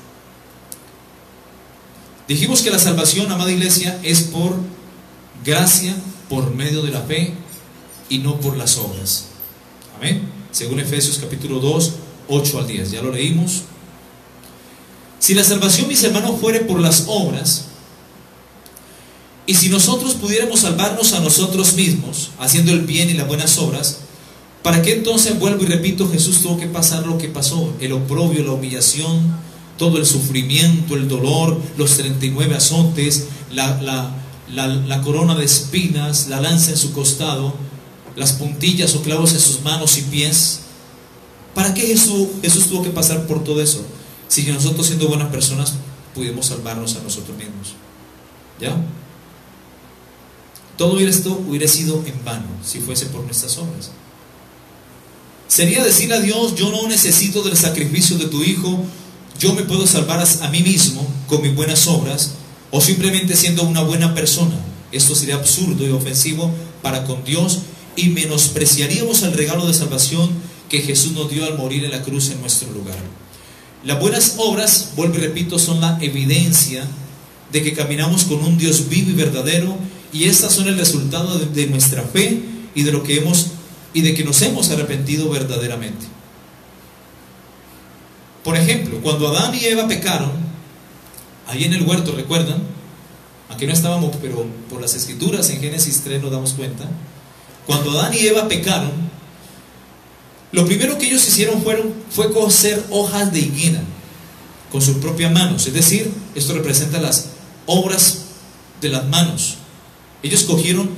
Dijimos que la salvación, amada iglesia, es por gracia, por medio de la fe y no por las obras. Amén. Según Efesios capítulo 2, 8 al 10. Ya lo leímos. Si la salvación, mis hermanos, fuere por las obras, y si nosotros pudiéramos salvarnos a nosotros mismos, haciendo el bien y las buenas obras, ¿para qué entonces, vuelvo y repito, Jesús tuvo que pasar lo que pasó? El oprobio, la humillación, todo el sufrimiento, el dolor, los 39 azotes, la corona de espinas, la lanza en su costado, las puntillas o clavos en sus manos y pies. ¿Para qué Jesús tuvo que pasar por todo eso? Si nosotros, siendo buenas personas, pudimos salvarnos a nosotros mismos. ¿Ya? Todo esto hubiera sido en vano si fuese por nuestras obras. Sería decir a Dios: yo no necesito del sacrificio de tu Hijo, yo me puedo salvar a mí mismo con mis buenas obras, o simplemente siendo una buena persona. Esto sería absurdo y ofensivo para con Dios, y menospreciaríamos el regalo de salvación que Jesús nos dio al morir en la cruz en nuestro lugar. Las buenas obras, vuelvo y repito, son la evidencia de que caminamos con un Dios vivo y verdadero, y estas son el resultado de nuestra fe y de lo que de que nos hemos arrepentido verdaderamente. Por ejemplo, cuando Adán y Eva pecaron, ahí en el huerto, ¿recuerdan? Aquí no estábamos, pero por las escrituras en Génesis 3 nos damos cuenta. Cuando Adán y Eva pecaron, lo primero que ellos hicieron fue coser hojas de higuera con sus propias manos. Es decir, esto representa las obras de las manos. Ellos cogieron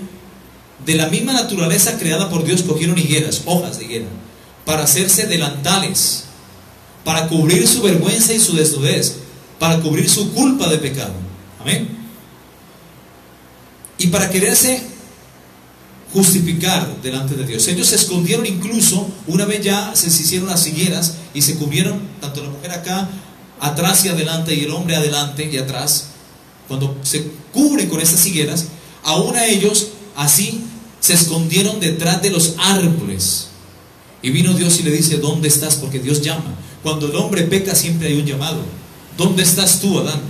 de la misma naturaleza creada por Dios, cogieron higueras, hojas de higuera, para hacerse delantales, para cubrir su vergüenza y su desnudez, para cubrir su culpa de pecado. Amén. Y para quererse justificar delante de Dios. Ellos se escondieron, incluso una vez ya se hicieron las higueras y se cubrieron, tanto la mujer acá, atrás y adelante, y el hombre adelante y atrás. Cuando se cubren con estas higueras, aún a ellos así se escondieron detrás de los árboles. Y vino Dios y le dice: ¿dónde estás? Porque Dios llama. Cuando el hombre peca siempre hay un llamado. ¿Dónde estás tú, Adán?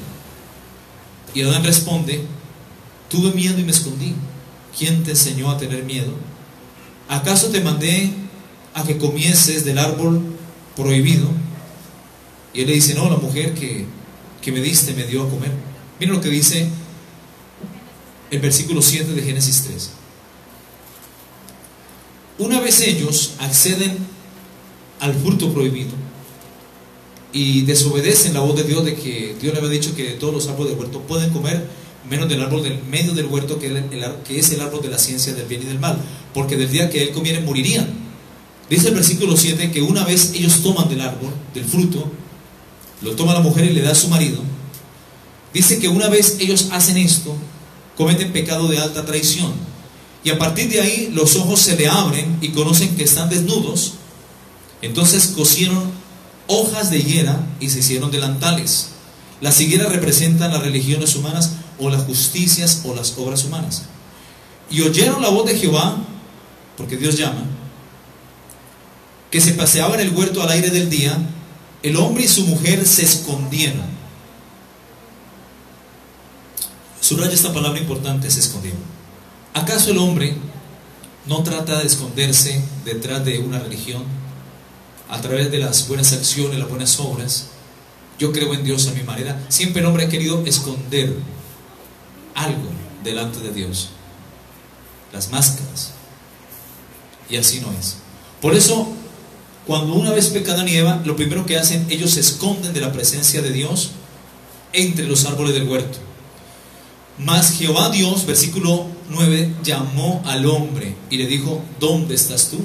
Y Adán responde: tuve miedo y me escondí. ¿Quién te enseñó a tener miedo? ¿Acaso te mandé a que comieses del árbol prohibido. Y él le dice, no, la mujer que me diste me dio a comer. Miren lo que dice el versículo 7 de Génesis 3. Una vez ellos acceden al fruto prohibido y desobedecen la voz de Dios, de que Dios le había dicho que de todos los árboles del huerto pueden comer, menos del árbol del medio del huerto, que es el árbol de la ciencia del bien y del mal, porque del día que él comieren morirían. Dice el versículo 7 que una vez ellos toman del árbol, del fruto, lo toma la mujer y le da a su marido. Dice que una vez ellos hacen esto, cometen pecado de alta traición, y a partir de ahí los ojos se le abren y conocen que están desnudos. Entonces cosieron hojas de higuera y se hicieron delantales. Las higueras representan las religiones humanas, o las justicias, o las obras humanas. Y oyeron la voz de Jehová, porque Dios llama, que se paseaba en el huerto al aire del día. El hombre y su mujer se escondieron. Subraya esta palabra importante, se escondieron. ¿Acaso el hombre no trata de esconderse detrás de una religión, a través de las buenas acciones, las buenas obras? Yo creo en Dios a mi manera. Siempre el hombre ha querido esconder algo delante de Dios, las máscaras, y así no es. Por eso, cuando una vez peca Adán y Eva, lo primero que hacen, ellos se esconden de la presencia de Dios entre los árboles del huerto. Mas Jehová Dios, versículo 9, llamó al hombre y le dijo, ¿dónde estás tú?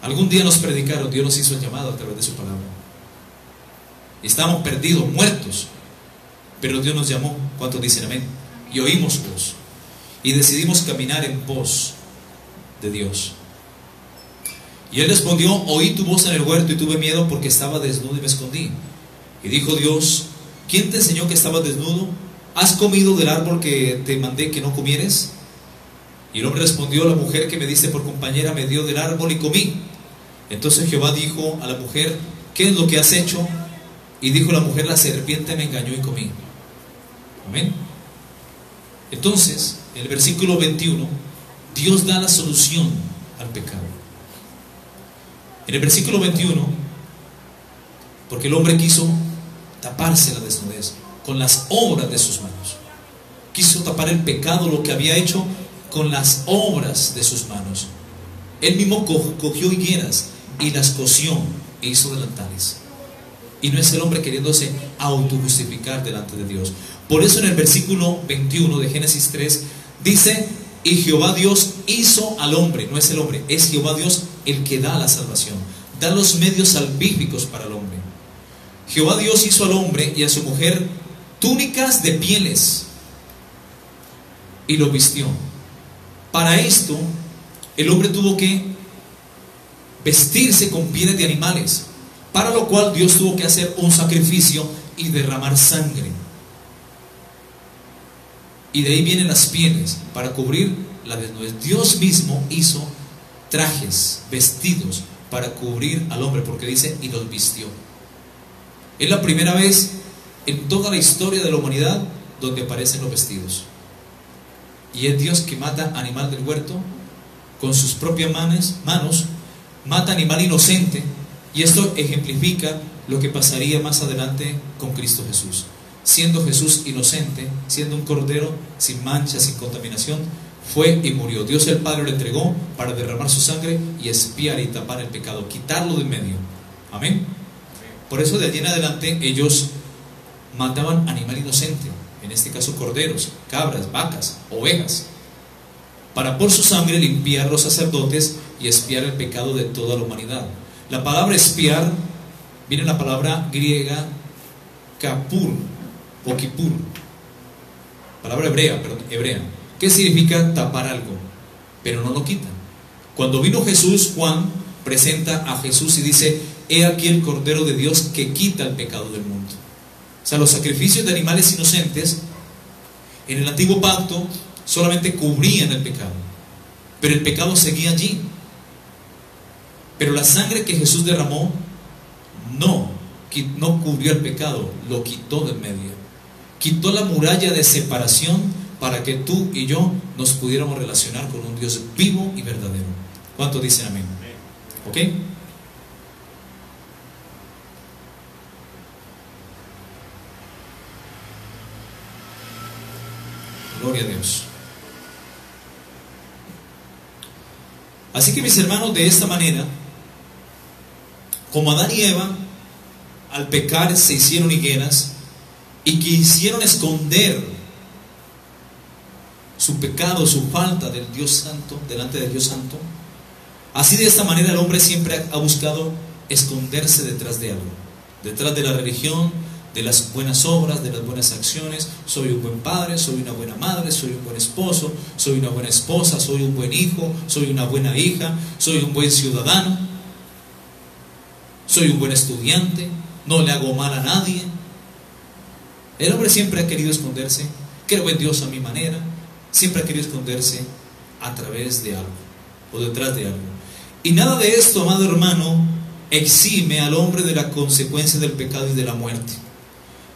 Algún día nos predicaron, Dios nos hizo el llamado a través de su palabra. Estábamos perdidos, muertos, pero Dios nos llamó. ¿Cuántos dicen amén? Y oímos voz y decidimos caminar en pos de Dios. Y él respondió, oí tu voz en el huerto y tuve miedo porque estaba desnudo y me escondí. Y dijo Dios, ¿quién te enseñó que estabas desnudo? ¿Has comido del árbol que te mandé que no comieres? Y el hombre respondió, la mujer que me diste por compañera me dio del árbol y comí. Entonces Jehová dijo a la mujer, ¿qué es lo que has hecho? Y dijo la mujer, la serpiente me engañó y comí. Amén. Entonces, en el versículo 21, Dios da la solución al pecado. En el versículo 21, porque el hombre quiso taparse la desnudez con las obras de sus manos, quiso tapar el pecado, lo que había hecho, con las obras de sus manos. Él mismo cogió higueras y las cosió e hizo delantales. Y no es el hombre queriéndose autojustificar delante de Dios. Por eso en el versículo 21 de Génesis 3 dice, y Jehová Dios hizo al hombre. No es el hombre, es Jehová Dios el que da la salvación, da los medios salvíficos para el hombre. Jehová Dios hizo al hombre y a su mujer túnicas de pieles y lo vistió. Para esto el hombre tuvo que vestirse con pieles de animales, para lo cual Dios tuvo que hacer un sacrificio y derramar sangre. Y de ahí vienen las pieles para cubrir la desnudez. Dios mismo hizo trajes, vestidos para cubrir al hombre, porque dice, y los vistió. Es la primera vez en toda la historia de la humanidad donde aparecen los vestidos. Y es Dios que mata animal del huerto con sus propias manos, mata animal inocente. Y esto ejemplifica lo que pasaría más adelante con Cristo Jesús. Siendo Jesús inocente, siendo un cordero sin mancha, sin contaminación, fue y murió. Dios el Padre lo entregó para derramar su sangre y expiar y tapar el pecado, quitarlo de en medio. Amén. Por eso de allí en adelante ellos mataban animal inocente, en este caso corderos, cabras, vacas, ovejas, para por su sangre limpiar los sacerdotes y expiar el pecado de toda la humanidad. La palabra expiar viene de la palabra griega kapur o kipur, palabra hebrea, que significa tapar algo, pero no lo quita. Cuando vino Jesús, Juan presenta a Jesús y dice, he aquí el Cordero de Dios que quita el pecado del mundo. O sea, los sacrificios de animales inocentes en el antiguo pacto solamente cubrían el pecado, pero el pecado seguía allí. Pero la sangre que Jesús derramó no cubrió el pecado, lo quitó del medio. Quitó la muralla de separación para que tú y yo nos pudiéramos relacionar con un Dios vivo y verdadero. ¿Cuánto dicen amén? ¿Ok? Gloria a Dios. Así que mis hermanos, de esta manera, como Adán y Eva al pecar se hicieron higueras y quisieron esconder su pecado, su falta del Dios Santo, delante del Dios Santo, así de esta manera el hombre siempre ha buscado esconderse detrás de algo, detrás de la religión, de las buenas obras, de las buenas acciones. Soy un buen padre, soy una buena madre, soy un buen esposo, soy una buena esposa, soy un buen hijo, soy una buena hija, soy un buen ciudadano, soy un buen estudiante, no le hago mal a nadie. El hombre siempre ha querido esconderse, creo en Dios a mi manera, siempre ha querido esconderse a través de algo o detrás de algo. Y nada de esto, amado hermano, exime al hombre de la consecuencia del pecado y de la muerte,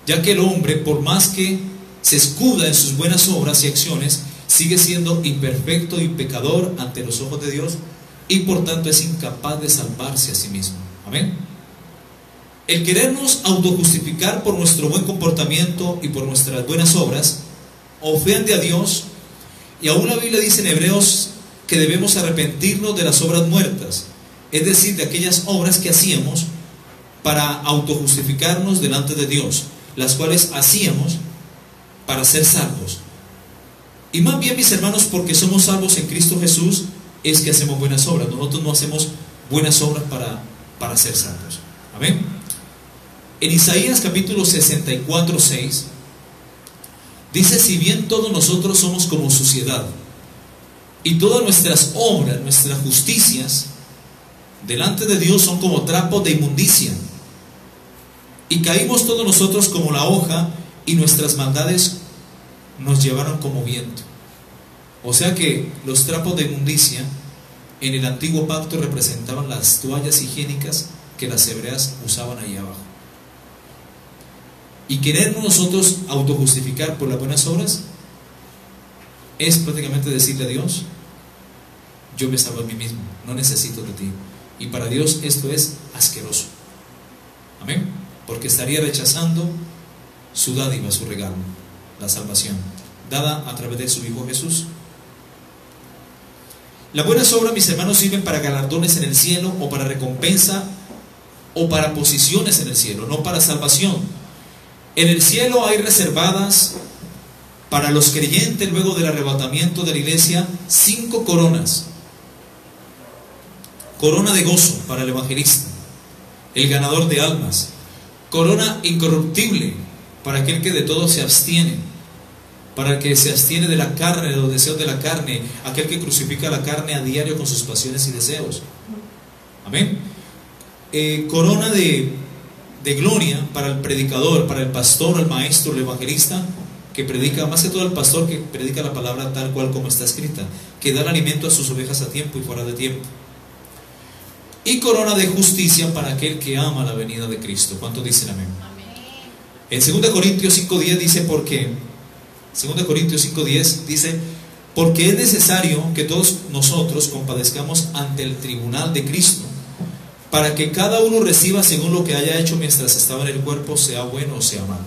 ya que el hombre, por más que se escuda en sus buenas obras y acciones, sigue siendo imperfecto y pecador ante los ojos de Dios, y por tanto es incapaz de salvarse a sí mismo. Amén. El querernos autojustificar por nuestro buen comportamiento y por nuestras buenas obras ofende a Dios, y aún la Biblia dice en Hebreos que debemos arrepentirnos de las obras muertas, es decir, de aquellas obras que hacíamos para autojustificarnos delante de Dios, las cuales hacíamos para ser salvos. Y más bien, mis hermanos, porque somos salvos en Cristo Jesús, es que hacemos buenas obras. Nosotros no hacemos buenas obras para ser salvos. Amén. En Isaías capítulo 64, 6 dice: si bien todos nosotros somos como suciedad, y todas nuestras obras, nuestras justicias delante de Dios son como trapos de inmundicia, y caímos todos nosotros como la hoja, y nuestras maldades nos llevaron como viento. O sea que los trapos de inmundicia en el antiguo pacto representaban las toallas higiénicas que las hebreas usaban ahí abajo. Y querernos nosotros autojustificar por las buenas obras es prácticamente decirle a Dios: yo me salvo a mí mismo, no necesito de ti. Y para Dios esto es asqueroso. Amén. Porque estaría rechazando su dádiva, su regalo, la salvación, dada a través de su Hijo Jesús. Las buenas obras, mis hermanos, sirven para galardones en el cielo, o para recompensa, o para posiciones en el cielo, no para salvación. En el cielo hay reservadas para los creyentes, luego del arrebatamiento de la iglesia, 5 coronas. Corona de gozo para el evangelista, el ganador de almas. Corona incorruptible para aquel que de todo se abstiene, para el que se abstiene de la carne, de los deseos de la carne, aquel que crucifica la carne a diario con sus pasiones y deseos. Amén. Corona de gloria para el predicador, para el pastor, el maestro, el evangelista, que predica, más que todo el pastor que predica la palabra tal cual como está escrita, que da el alimento a sus ovejas a tiempo y fuera de tiempo. Y corona de justicia para aquel que ama la venida de Cristo. ¿Cuántos dicen amén? En 2 Corintios 5:10 dice: porque 2 Corintios 5:10 dice: porque es necesario que todos nosotros compadezcamos ante el tribunal de Cristo, para que cada uno reciba según lo que haya hecho mientras estaba en el cuerpo, sea bueno o sea malo.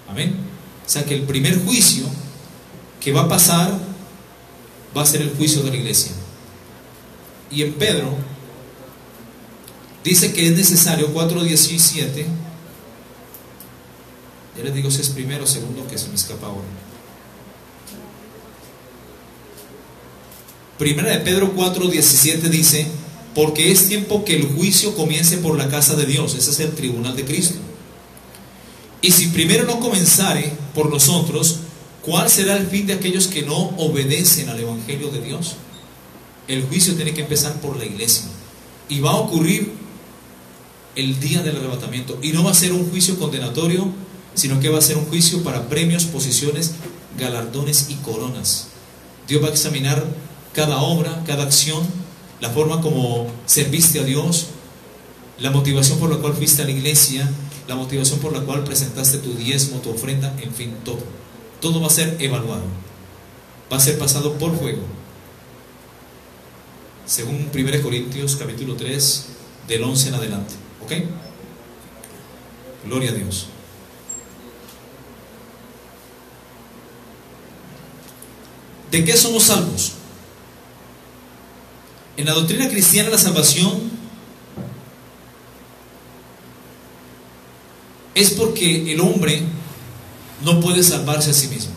Amén. O sea que el primer juicio que va a pasar va a ser el juicio de la iglesia. Y en Pedro dice que es necesario, 4:17, ya les digo si es primero o segundo, que se me escapa ahora. Primera de Pedro 4:17 dice: porque es tiempo que el juicio comience por la casa de Dios. Ese es el tribunal de Cristo. Y si primero no comenzare por nosotros, ¿cuál será el fin de aquellos que no obedecen al evangelio de Dios? El juicio tiene que empezar por la iglesia, y va a ocurrir el día del arrebatamiento, y no va a ser un juicio condenatorio, sino que va a ser un juicio para premios, posiciones, galardones y coronas. Dios va a examinar cada obra, cada acción, la forma como serviste a Dios, la motivación por la cual fuiste a la iglesia, la motivación por la cual presentaste tu diezmo, tu ofrenda, en fin, todo va a ser evaluado, va a ser pasado por fuego. según 1 Corintios capítulo 3, del 11 en adelante. ¿Ok? Gloria a Dios. ¿De qué somos salvos? En la doctrina cristiana la salvación es porque el hombre no puede salvarse a sí mismo.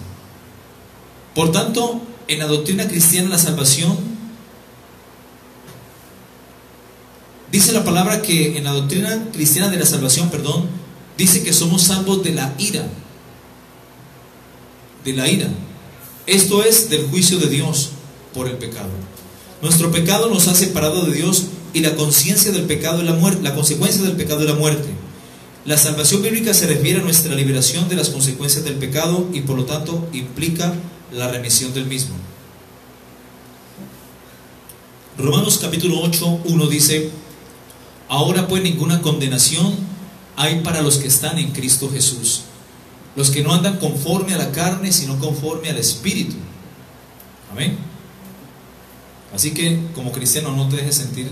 Por tanto, en la doctrina cristiana la salvación, dice la palabra que en la doctrina cristiana de la salvación, dice que somos salvos de la ira. De la ira. Esto es del juicio de Dios por el pecado. Nuestro pecado nos ha separado de Dios y la conciencia del pecado es la muerte, la consecuencia del pecado es la muerte. La salvación bíblica se refiere a nuestra liberación de las consecuencias del pecado y por lo tanto implica la remisión del mismo. Romanos capítulo 8, 1 dice: ahora pues ninguna condenación hay para los que están en Cristo Jesús, los que no andan conforme a la carne, sino conforme al Espíritu. Amén. Así que como cristiano no te dejes sentir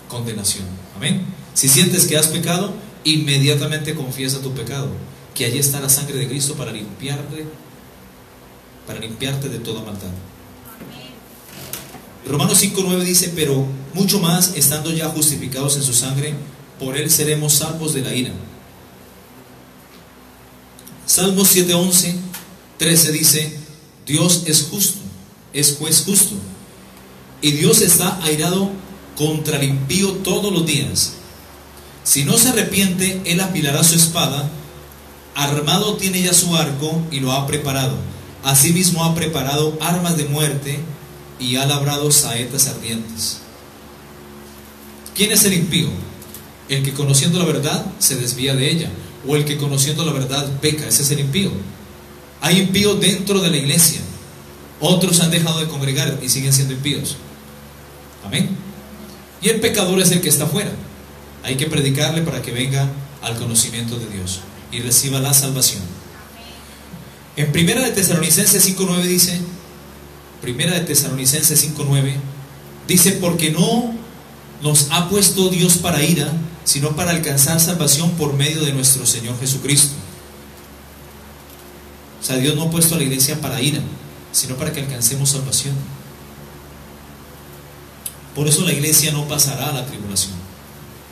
condenación. Amén. Si sientes que has pecado, inmediatamente confiesa tu pecado, que allí está la sangre de Cristo para limpiarte de toda maldad. Romanos 5:9 dice: pero mucho más, estando ya justificados en su sangre, por él seremos salvos de la ira. Salmos 7:11, 13 dice: Dios es justo, es juez justo, y Dios está airado contra el impío todos los días. Si no se arrepiente, él afilará su espada, armado tiene ya su arco y lo ha preparado. Asimismo ha preparado armas de muerte y ha labrado saetas ardientes. ¿Quién es el impío? El que conociendo la verdad se desvía de ella, o el que conociendo la verdad peca. Ese es el impío. Hay impíos dentro de la iglesia, otros han dejado de congregar y siguen siendo impíos. Amén. Y el pecador es el que está afuera. Hay que predicarle para que venga al conocimiento de Dios y reciba la salvación. En Primera de Tesalonicenses 5:9 dice: Primera de Tesalonicenses 5:9 dice: porque no nos ha puesto Dios para ira, sino para alcanzar salvación por medio de nuestro Señor Jesucristo. O sea, Dios no ha puesto a la iglesia para ira, sino para que alcancemos salvación. Por eso la iglesia no pasará a la tribulación,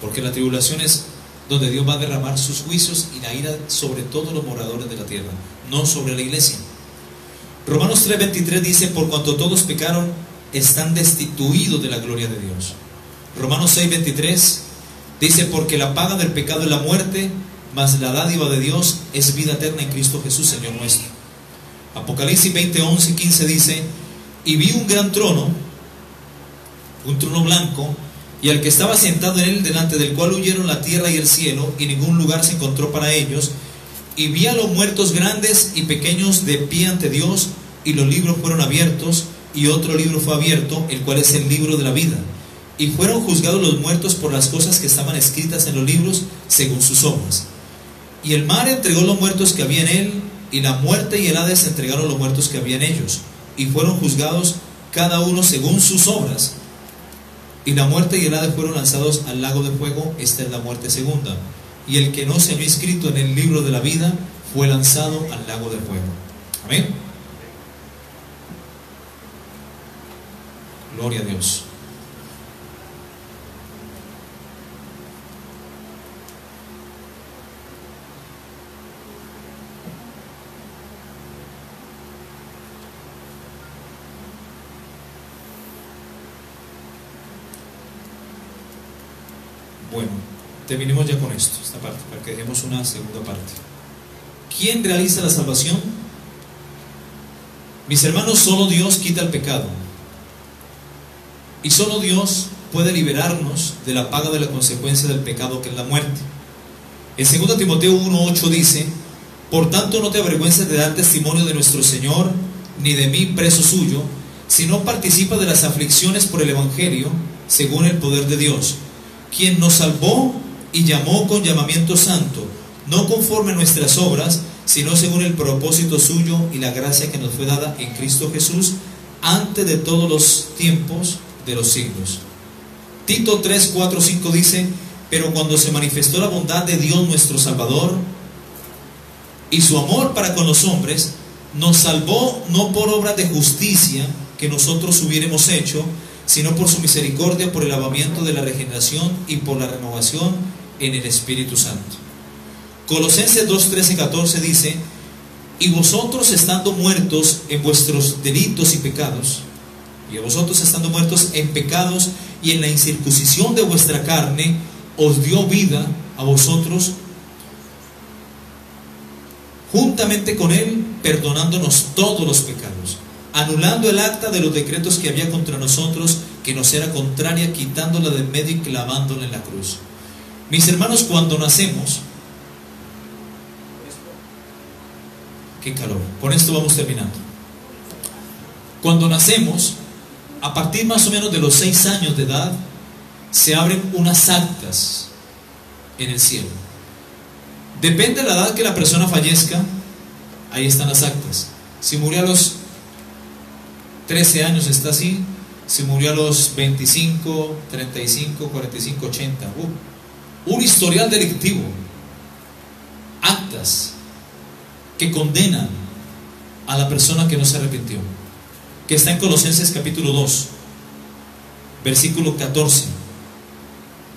porque la tribulación es donde Dios va a derramar sus juicios y la ira sobre todos los moradores de la tierra, no sobre la iglesia. Romanos 3:23 dice: por cuanto todos pecaron, están destituidos de la gloria de Dios. Romanos 6:23 dice: porque la paga del pecado es la muerte, mas la dádiva de Dios es vida eterna en Cristo Jesús, Señor nuestro. Apocalipsis 20:11-15 dice: y vi un gran trono, un trono blanco, y al que estaba sentado en él, delante del cual huyeron la tierra y el cielo, y ningún lugar se encontró para ellos. Y vi a los muertos grandes y pequeños de pie ante Dios, y los libros fueron abiertos, y otro libro fue abierto, el cual es el libro de la vida. Y fueron juzgados los muertos por las cosas que estaban escritas en los libros, según sus obras. Y el mar entregó los muertos que había en él, y la muerte y el Hades entregaron los muertos que había en ellos, y fueron juzgados cada uno según sus obras. Y la muerte y el Hades fueron lanzados al lago de fuego. Esta es la muerte segunda. Y el que no se había inscrito en el libro de la vida fue lanzado al lago de fuego. Amén. Gloria a Dios. Bueno, terminemos ya con esto, esta parte, para que dejemos una segunda parte. ¿Quién realiza la salvación? Mis hermanos, solo Dios quita el pecado. Y solo Dios puede liberarnos de la paga de la consecuencia del pecado, que es la muerte. En 2 Timoteo 1:8 dice: por tanto no te avergüences de dar testimonio de nuestro Señor, ni de mí preso suyo, sino participa de las aflicciones por el Evangelio, según el poder de Dios, quien nos salvó y llamó con llamamiento santo, no conforme a nuestras obras, sino según el propósito suyo y la gracia que nos fue dada en Cristo Jesús, antes de todos los tiempos, de los siglos. Tito 3, 4, 5 dice: pero cuando se manifestó la bondad de Dios nuestro Salvador y su amor para con los hombres, nos salvó no por obras de justicia que nosotros hubiéramos hecho, sino por su misericordia, por el lavamiento de la regeneración y por la renovación en el Espíritu Santo. Colosenses 2, 13 y 14 dice: y vosotros estando muertos en vuestros delitos y pecados, y vosotros estando muertos en pecados y en la incircuncisión de vuestra carne, os dio vida a vosotros juntamente con él, perdonándonos todos los pecados, anulando el acta de los decretos que había contra nosotros, que nos era contraria, quitándola de en medio y clavándola en la cruz. Mis hermanos, cuando nacemos, qué calor, con esto vamos terminando. Cuando nacemos, a partir más o menos de los 6 años de edad, se abren unas actas en el cielo. Depende de la edad que la persona fallezca, ahí están las actas. Si murió a los 13 años está así, si murió a los 25, 35, 45, 80, un historial delictivo, actas que condenan a la persona que no se arrepintió, que está en Colosenses capítulo 2, versículo 14.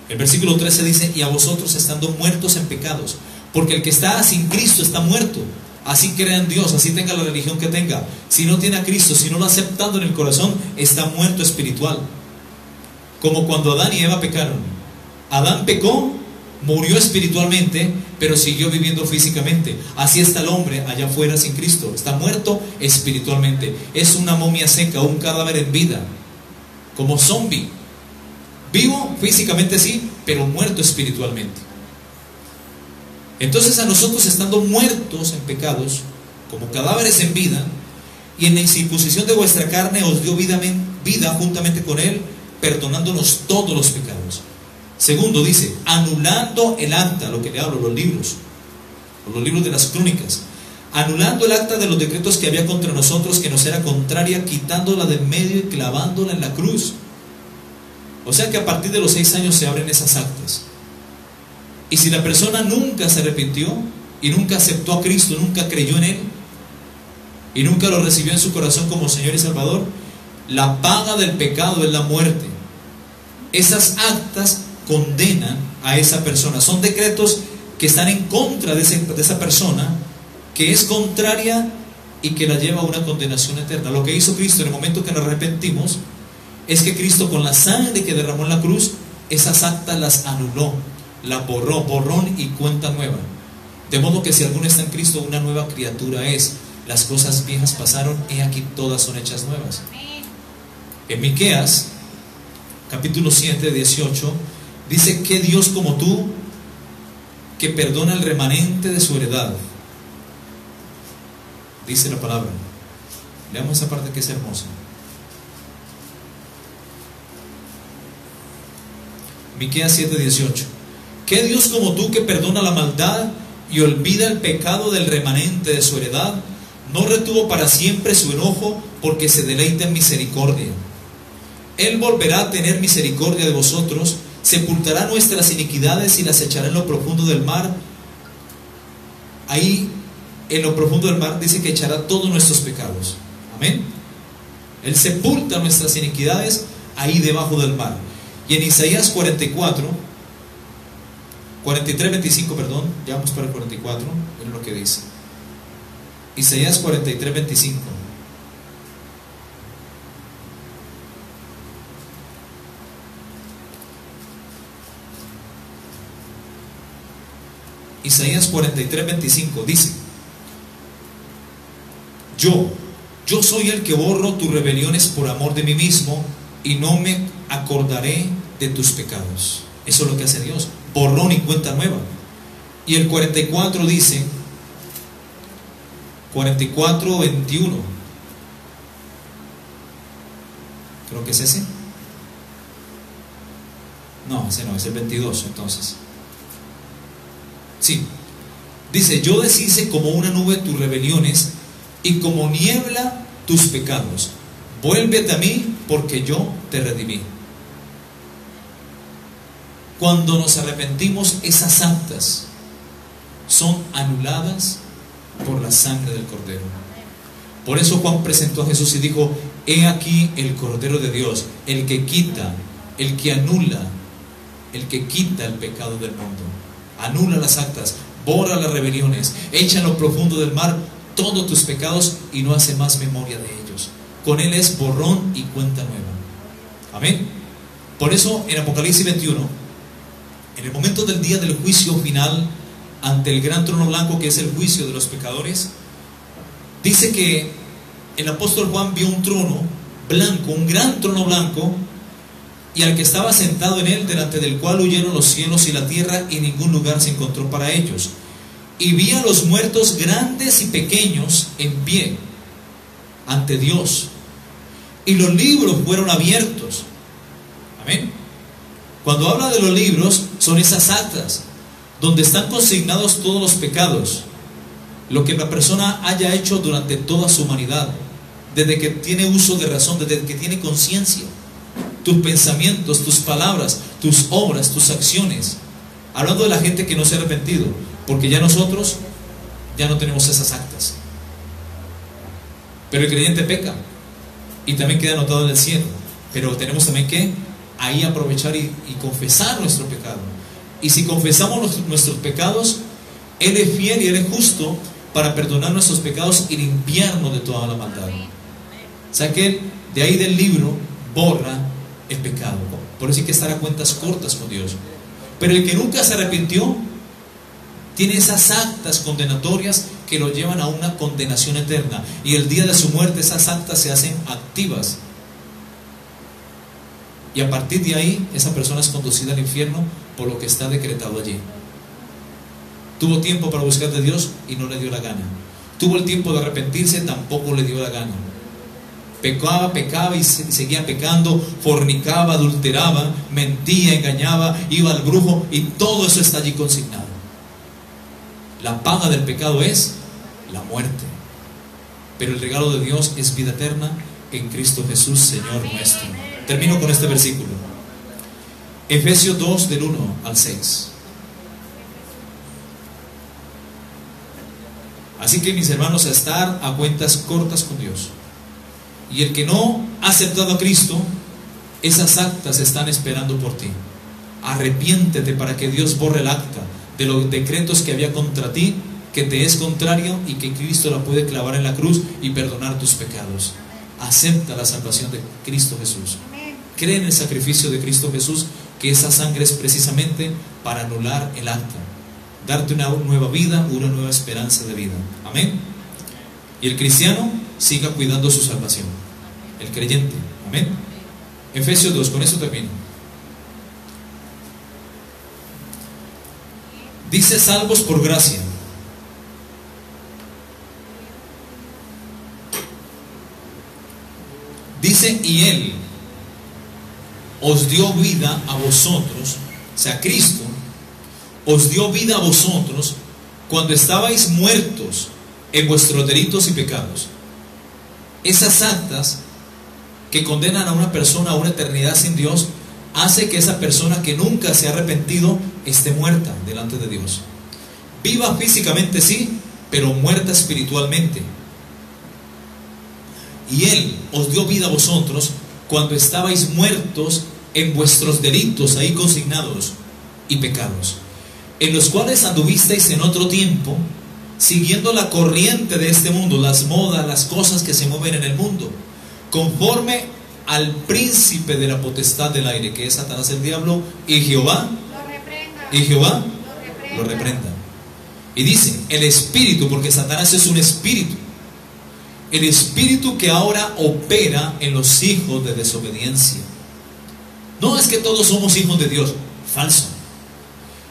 El versículo 13 dice: y a vosotros estando muertos en pecados, porque el que está sin Cristo está muerto. Así crea en Dios, así tenga la religión que tenga, si no tiene a Cristo, si no lo ha aceptado en el corazón, está muerto espiritual. Como cuando Adán y Eva pecaron. Adán pecó, murió espiritualmente, pero siguió viviendo físicamente. Así está el hombre allá afuera sin Cristo, está muerto espiritualmente. Es una momia seca, un cadáver en vida, como zombie. Vivo físicamente sí, pero muerto espiritualmente. Entonces a nosotros, estando muertos en pecados, como cadáveres en vida, y en la incircuncisión de vuestra carne os dio vida juntamente con él, perdonándonos todos los pecados. Segundo dice, anulando el acta, lo que le hablo, los libros de las crónicas, anulando el acta de los decretos que había contra nosotros, que nos era contraria, quitándola de en medio y clavándola en la cruz. O sea que a partir de los 6 años se abren esas actas. Y si la persona nunca se arrepintió y nunca aceptó a Cristo, nunca creyó en él y nunca lo recibió en su corazón como Señor y Salvador, la paga del pecado es la muerte. Esas actas condenan a esa persona, son decretos que están en contra de esa persona, que es contraria y que la lleva a una condenación eterna. Lo que hizo Cristo en el momento que nos arrepentimos es que Cristo, con la sangre que derramó en la cruz, esas actas las anuló, la borró, borrón y cuenta nueva. De modo que si alguno está en Cristo, una nueva criatura es. Las cosas viejas pasaron, he aquí todas son hechas nuevas. En Miqueas capítulo 7, 18 dice: que Dios como tú, que perdona el remanente de su heredad. Dice la palabra. Leamos esa parte que es hermosa. Miqueas 7, 18. ¿Qué Dios como tú, que perdona la maldad y olvida el pecado del remanente de su heredad, no retuvo para siempre su enojo, porque se deleita en misericordia? Él volverá a tener misericordia de vosotros, sepultará nuestras iniquidades y las echará en lo profundo del mar. Ahí, en lo profundo del mar, dice que echará todos nuestros pecados. Amén. Él sepulta nuestras iniquidades ahí debajo del mar. Y en Isaías 43, 25, perdón, ya vamos para el 44, miren lo que dice. Isaías 43, 25. Isaías 43, 25 dice: Yo soy el que borro tus rebeliones por amor de mí mismo, y no me acordaré de tus pecados. Eso es lo que hace Dios, borrón y cuenta nueva. Y el 44 dice, 44, 21, creo que es ese. No, ese no, es el 22 entonces. Sí, dice: yo deshice como una nube tus rebeliones y como niebla tus pecados. vuélvete a mí porque yo te redimí. Cuando nos arrepentimos, esas actas son anuladas por la sangre del Cordero. Por eso Juan presentó a Jesús y dijo: he aquí el Cordero de Dios, el que quita, el que anula, el que quita el pecado del mundo. Anula las actas, borra las rebeliones, echa en lo profundo del mar todos tus pecados y no hace más memoria de ellos. Con él es borrón y cuenta nueva. Amén. Por eso en Apocalipsis 21, en el momento del día del juicio final ante el gran trono blanco, que es el juicio de los pecadores, dice que el apóstol Juan vio un trono blanco, un gran trono blanco, y al que estaba sentado en él, delante del cual huyeron los cielos y la tierra, y ningún lugar se encontró para ellos. Y vi a los muertos grandes y pequeños en pie ante Dios, y los libros fueron abiertos. Amén. Cuando habla de los libros, son esas actas donde están consignados todos los pecados, lo que la persona haya hecho durante toda su humanidad, desde que tiene uso de razón, desde que tiene conciencia, tus pensamientos, tus palabras, tus obras, tus acciones. Hablando de la gente que no se ha arrepentido, porque ya nosotros ya no tenemos esas actas. Pero el creyente peca y también queda anotado en el cielo. Pero tenemos también que ahí aprovechar y confesar nuestro pecado. Y si confesamos nuestros pecados, Él es fiel y Él es justo para perdonar nuestros pecados y limpiarnos de toda la maldad. O sea que Él, de ahí del libro, borra el pecado. Por eso hay que estar a cuentas cortas con Dios. Pero el que nunca se arrepintió tiene esas actas condenatorias que lo llevan a una condenación eterna, y el día de su muerte esas actas se hacen activas, y a partir de ahí esa persona es conducida al infierno por lo que está decretado allí. Tuvo tiempo para buscar de Dios y no le dio la gana. Tuvo el tiempo de arrepentirse, tampoco le dio la gana. Pecaba y seguía pecando, fornicaba, adulteraba, mentía, engañaba, iba al brujo, y todo eso está allí consignado. La paga del pecado es la muerte, pero el regalo de Dios es vida eterna en Cristo Jesús, Señor nuestro. Termino con este versículo, Efesios 2, del 1 al 6. Así que, mis hermanos, a estar a cuentas cortas con Dios. Y el que no ha aceptado a Cristo, esas actas están esperando por ti. Arrepiéntete para que Dios borre el acta de los decretos que había contra ti, que te es contrario, y que Cristo la puede clavar en la cruz y perdonar tus pecados. Acepta la salvación de Cristo Jesús. Cree en el sacrificio de Cristo Jesús, que esa sangre es precisamente para anular el acta, darte una nueva vida, una nueva esperanza de vida. Amén. Y el cristiano siga cuidando su salvación, el creyente. Amén. Efesios 2, con eso termino. Dice: salvos por gracia. Dice: y Él os dio vida a vosotros, o sea, Cristo os dio vida a vosotros cuando estabais muertos en vuestros delitos y pecados. Esas actas que condenan a una persona a una eternidad sin Dios, hace que esa persona que nunca se ha arrepentido esté muerta delante de Dios. Viva físicamente, sí, pero muerta espiritualmente. Y Él os dio vida a vosotros cuando estabais muertos en vuestros delitos, ahí consignados, y pecados, en los cuales anduvisteis en otro tiempo, siguiendo la corriente de este mundo, las modas, las cosas que se mueven en el mundo, conforme al príncipe de la potestad del aire, que es Satanás, el diablo, y Jehová lo reprenda. Y dice: el espíritu, porque Satanás es un espíritu, el espíritu que ahora opera en los hijos de desobediencia. No es que todos somos hijos de Dios, falso.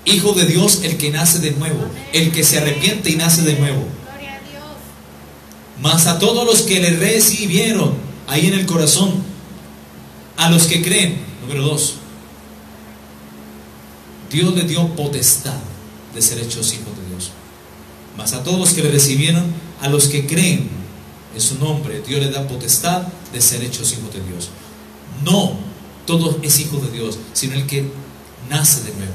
Hijo de Dios el que nace de nuevo, el que se arrepiente y nace de nuevo. Mas a todos los que le recibieron, ahí en el corazón, a los que creen, número 2, Dios le dio potestad de ser hechos hijos de Dios. Mas a todos los que le recibieron, a los que creen, en su nombre, Dios le da potestad de ser hechos hijos de Dios. No todo es hijo de Dios, sino el que nace de nuevo,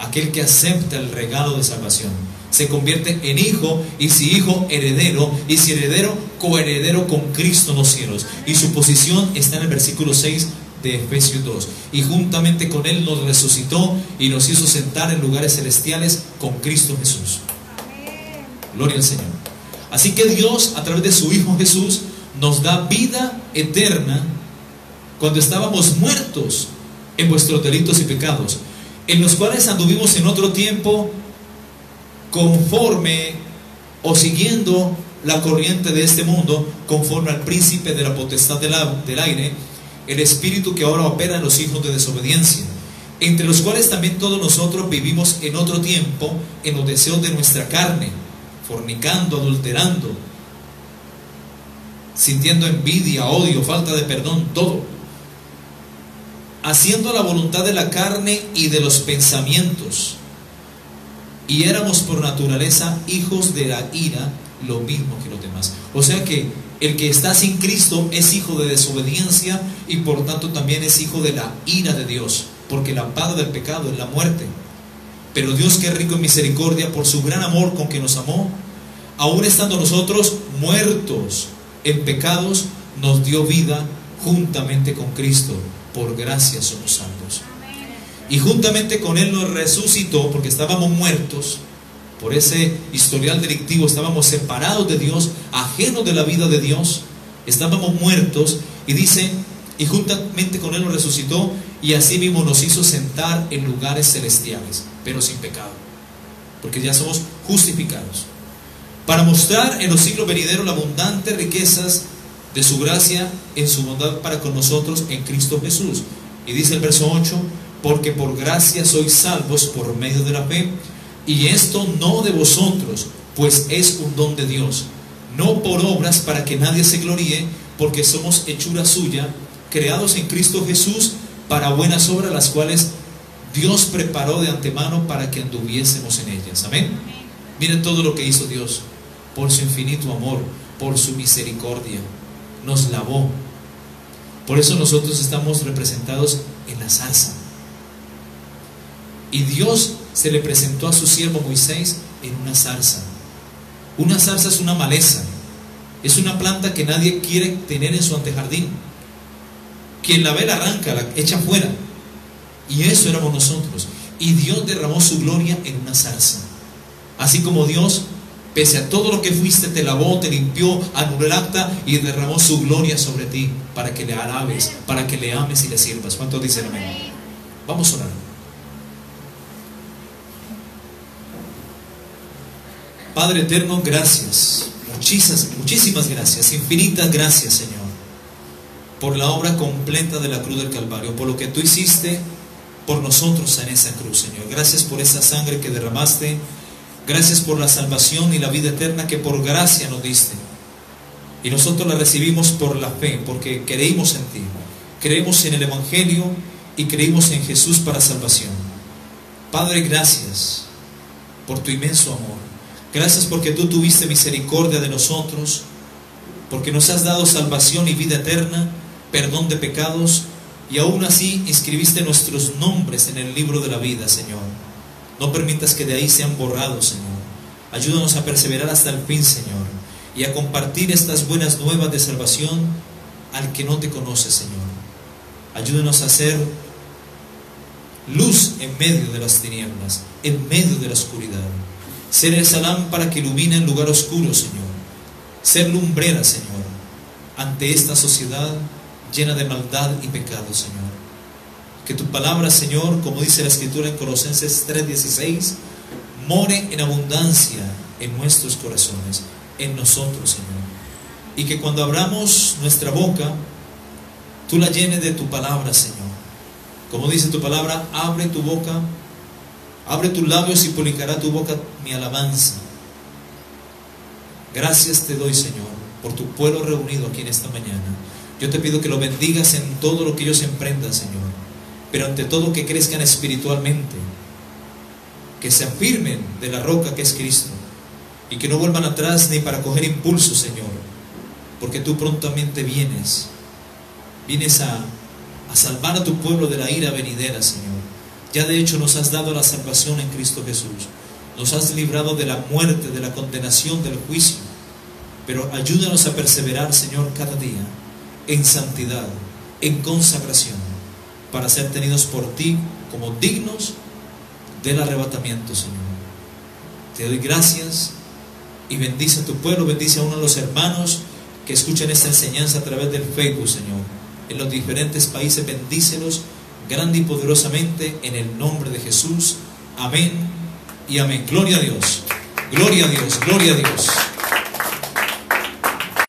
aquel que acepta el regalo de salvación, se convierte en hijo, y si hijo, heredero, y si heredero, coheredero con Cristo en los cielos. Y su posición está en el versículo 6 de Efesios 2. Y juntamente con Él nos resucitó y nos hizo sentar en lugares celestiales con Cristo Jesús. Gloria al Señor. Así que Dios, a través de su Hijo Jesús, nos da vida eterna cuando estábamos muertos en vuestros delitos y pecados, en los cuales anduvimos en otro tiempo conforme o siguiendo la corriente de este mundo, conforme al príncipe de la potestad del aire, el espíritu que ahora opera en los hijos de desobediencia, entre los cuales también todos nosotros vivimos en otro tiempo en los deseos de nuestra carne, fornicando, adulterando, sintiendo envidia, odio, falta de perdón, todo, haciendo la voluntad de la carne y de los pensamientos, y éramos por naturaleza hijos de la ira, lo mismo que los demás. O sea que el que está sin Cristo es hijo de desobediencia, y por tanto también es hijo de la ira de Dios, porque la paga del pecado es la muerte. Pero Dios, que es rico en misericordia, por su gran amor con que nos amó, aun estando nosotros muertos en pecados, nos dio vida juntamente con Cristo. Por gracia somos salvos. Y juntamente con Él nos resucitó, porque estábamos muertos por ese historial delictivo, estábamos separados de Dios, ajenos de la vida de Dios, estábamos muertos, y dice, y juntamente con Él nos resucitó, y así mismo nos hizo sentar en lugares celestiales, pero sin pecado, porque ya somos justificados, para mostrar en los siglos venideros las abundantes riquezas de su gracia en su bondad para con nosotros en Cristo Jesús. Y dice el verso 8, porque por gracia sois salvos por medio de la fe, y esto no de vosotros, pues es un don de Dios, no por obras para que nadie se gloríe, porque somos hechura suya, creados en Cristo Jesús para buenas obras, las cuales Dios preparó de antemano para que anduviésemos en ellas. Amén. Miren todo lo que hizo Dios, por su infinito amor, por su misericordia, nos lavó. Por eso nosotros estamos representados en la zarza. Y Dios se le presentó a su siervo Moisés en una zarza. Una zarza es una maleza, es una planta que nadie quiere tener en su antejardín. Quien la ve la arranca, la echa fuera. Y eso éramos nosotros. Y Dios derramó su gloria en una zarza. Así como Dios, pese a todo lo que fuiste, te lavó, te limpió, anuló el acta y derramó su gloria sobre ti, para que le alabes, para que le ames y le sirvas. ¿Cuántos dicen amén? Vamos a orar. Padre eterno, gracias, muchísimas gracias, infinitas gracias, Señor, por la obra completa de la cruz del Calvario, por lo que tú hiciste por nosotros en esa cruz, Señor. Gracias por esa sangre que derramaste, gracias por la salvación y la vida eterna que por gracia nos diste, y nosotros la recibimos por la fe, porque creímos en ti, creemos en el Evangelio y creímos en Jesús para salvación. Padre, gracias por tu inmenso amor. Gracias porque tú tuviste misericordia de nosotros, porque nos has dado salvación y vida eterna, perdón de pecados, y aún así inscribiste nuestros nombres en el libro de la vida, Señor. No permitas que de ahí sean borrados, Señor. Ayúdanos a perseverar hasta el fin, Señor, y a compartir estas buenas nuevas de salvación al que no te conoce, Señor. Ayúdanos a ser luz en medio de las tinieblas, en medio de la oscuridad. Ser esa lámpara que ilumina el lugar oscuro, Señor. Ser lumbrera, Señor, ante esta sociedad llena de maldad y pecado, Señor. Que tu palabra, Señor, como dice la Escritura en Colosenses 3:16, more en abundancia en nuestros corazones, en nosotros, Señor. Y que cuando abramos nuestra boca, tú la llenes de tu palabra, Señor. Como dice tu palabra, abre tu boca, abre tus labios y publicará tu boca mi alabanza. Gracias te doy, Señor, por tu pueblo reunido aquí en esta mañana. Yo te pido que lo bendigas en todo lo que ellos emprendan, Señor, pero ante todo que crezcan espiritualmente, que se afirmen de la roca que es Cristo, y que no vuelvan atrás ni para coger impulso, Señor, porque tú prontamente vienes a salvar a tu pueblo de la ira venidera, Señor. Ya de hecho nos has dado la salvación en Cristo Jesús. Nos has librado de la muerte, de la condenación, del juicio. Pero ayúdanos a perseverar, Señor, cada día en santidad, en consagración, para ser tenidos por ti como dignos del arrebatamiento, Señor. Te doy gracias y bendice a tu pueblo, bendice a uno de los hermanos que escuchan esta enseñanza a través del Facebook, Señor. En los diferentes países, bendícelos grande y poderosamente en el nombre de Jesús. Amén y amén. Gloria a Dios, gloria a Dios, gloria a Dios.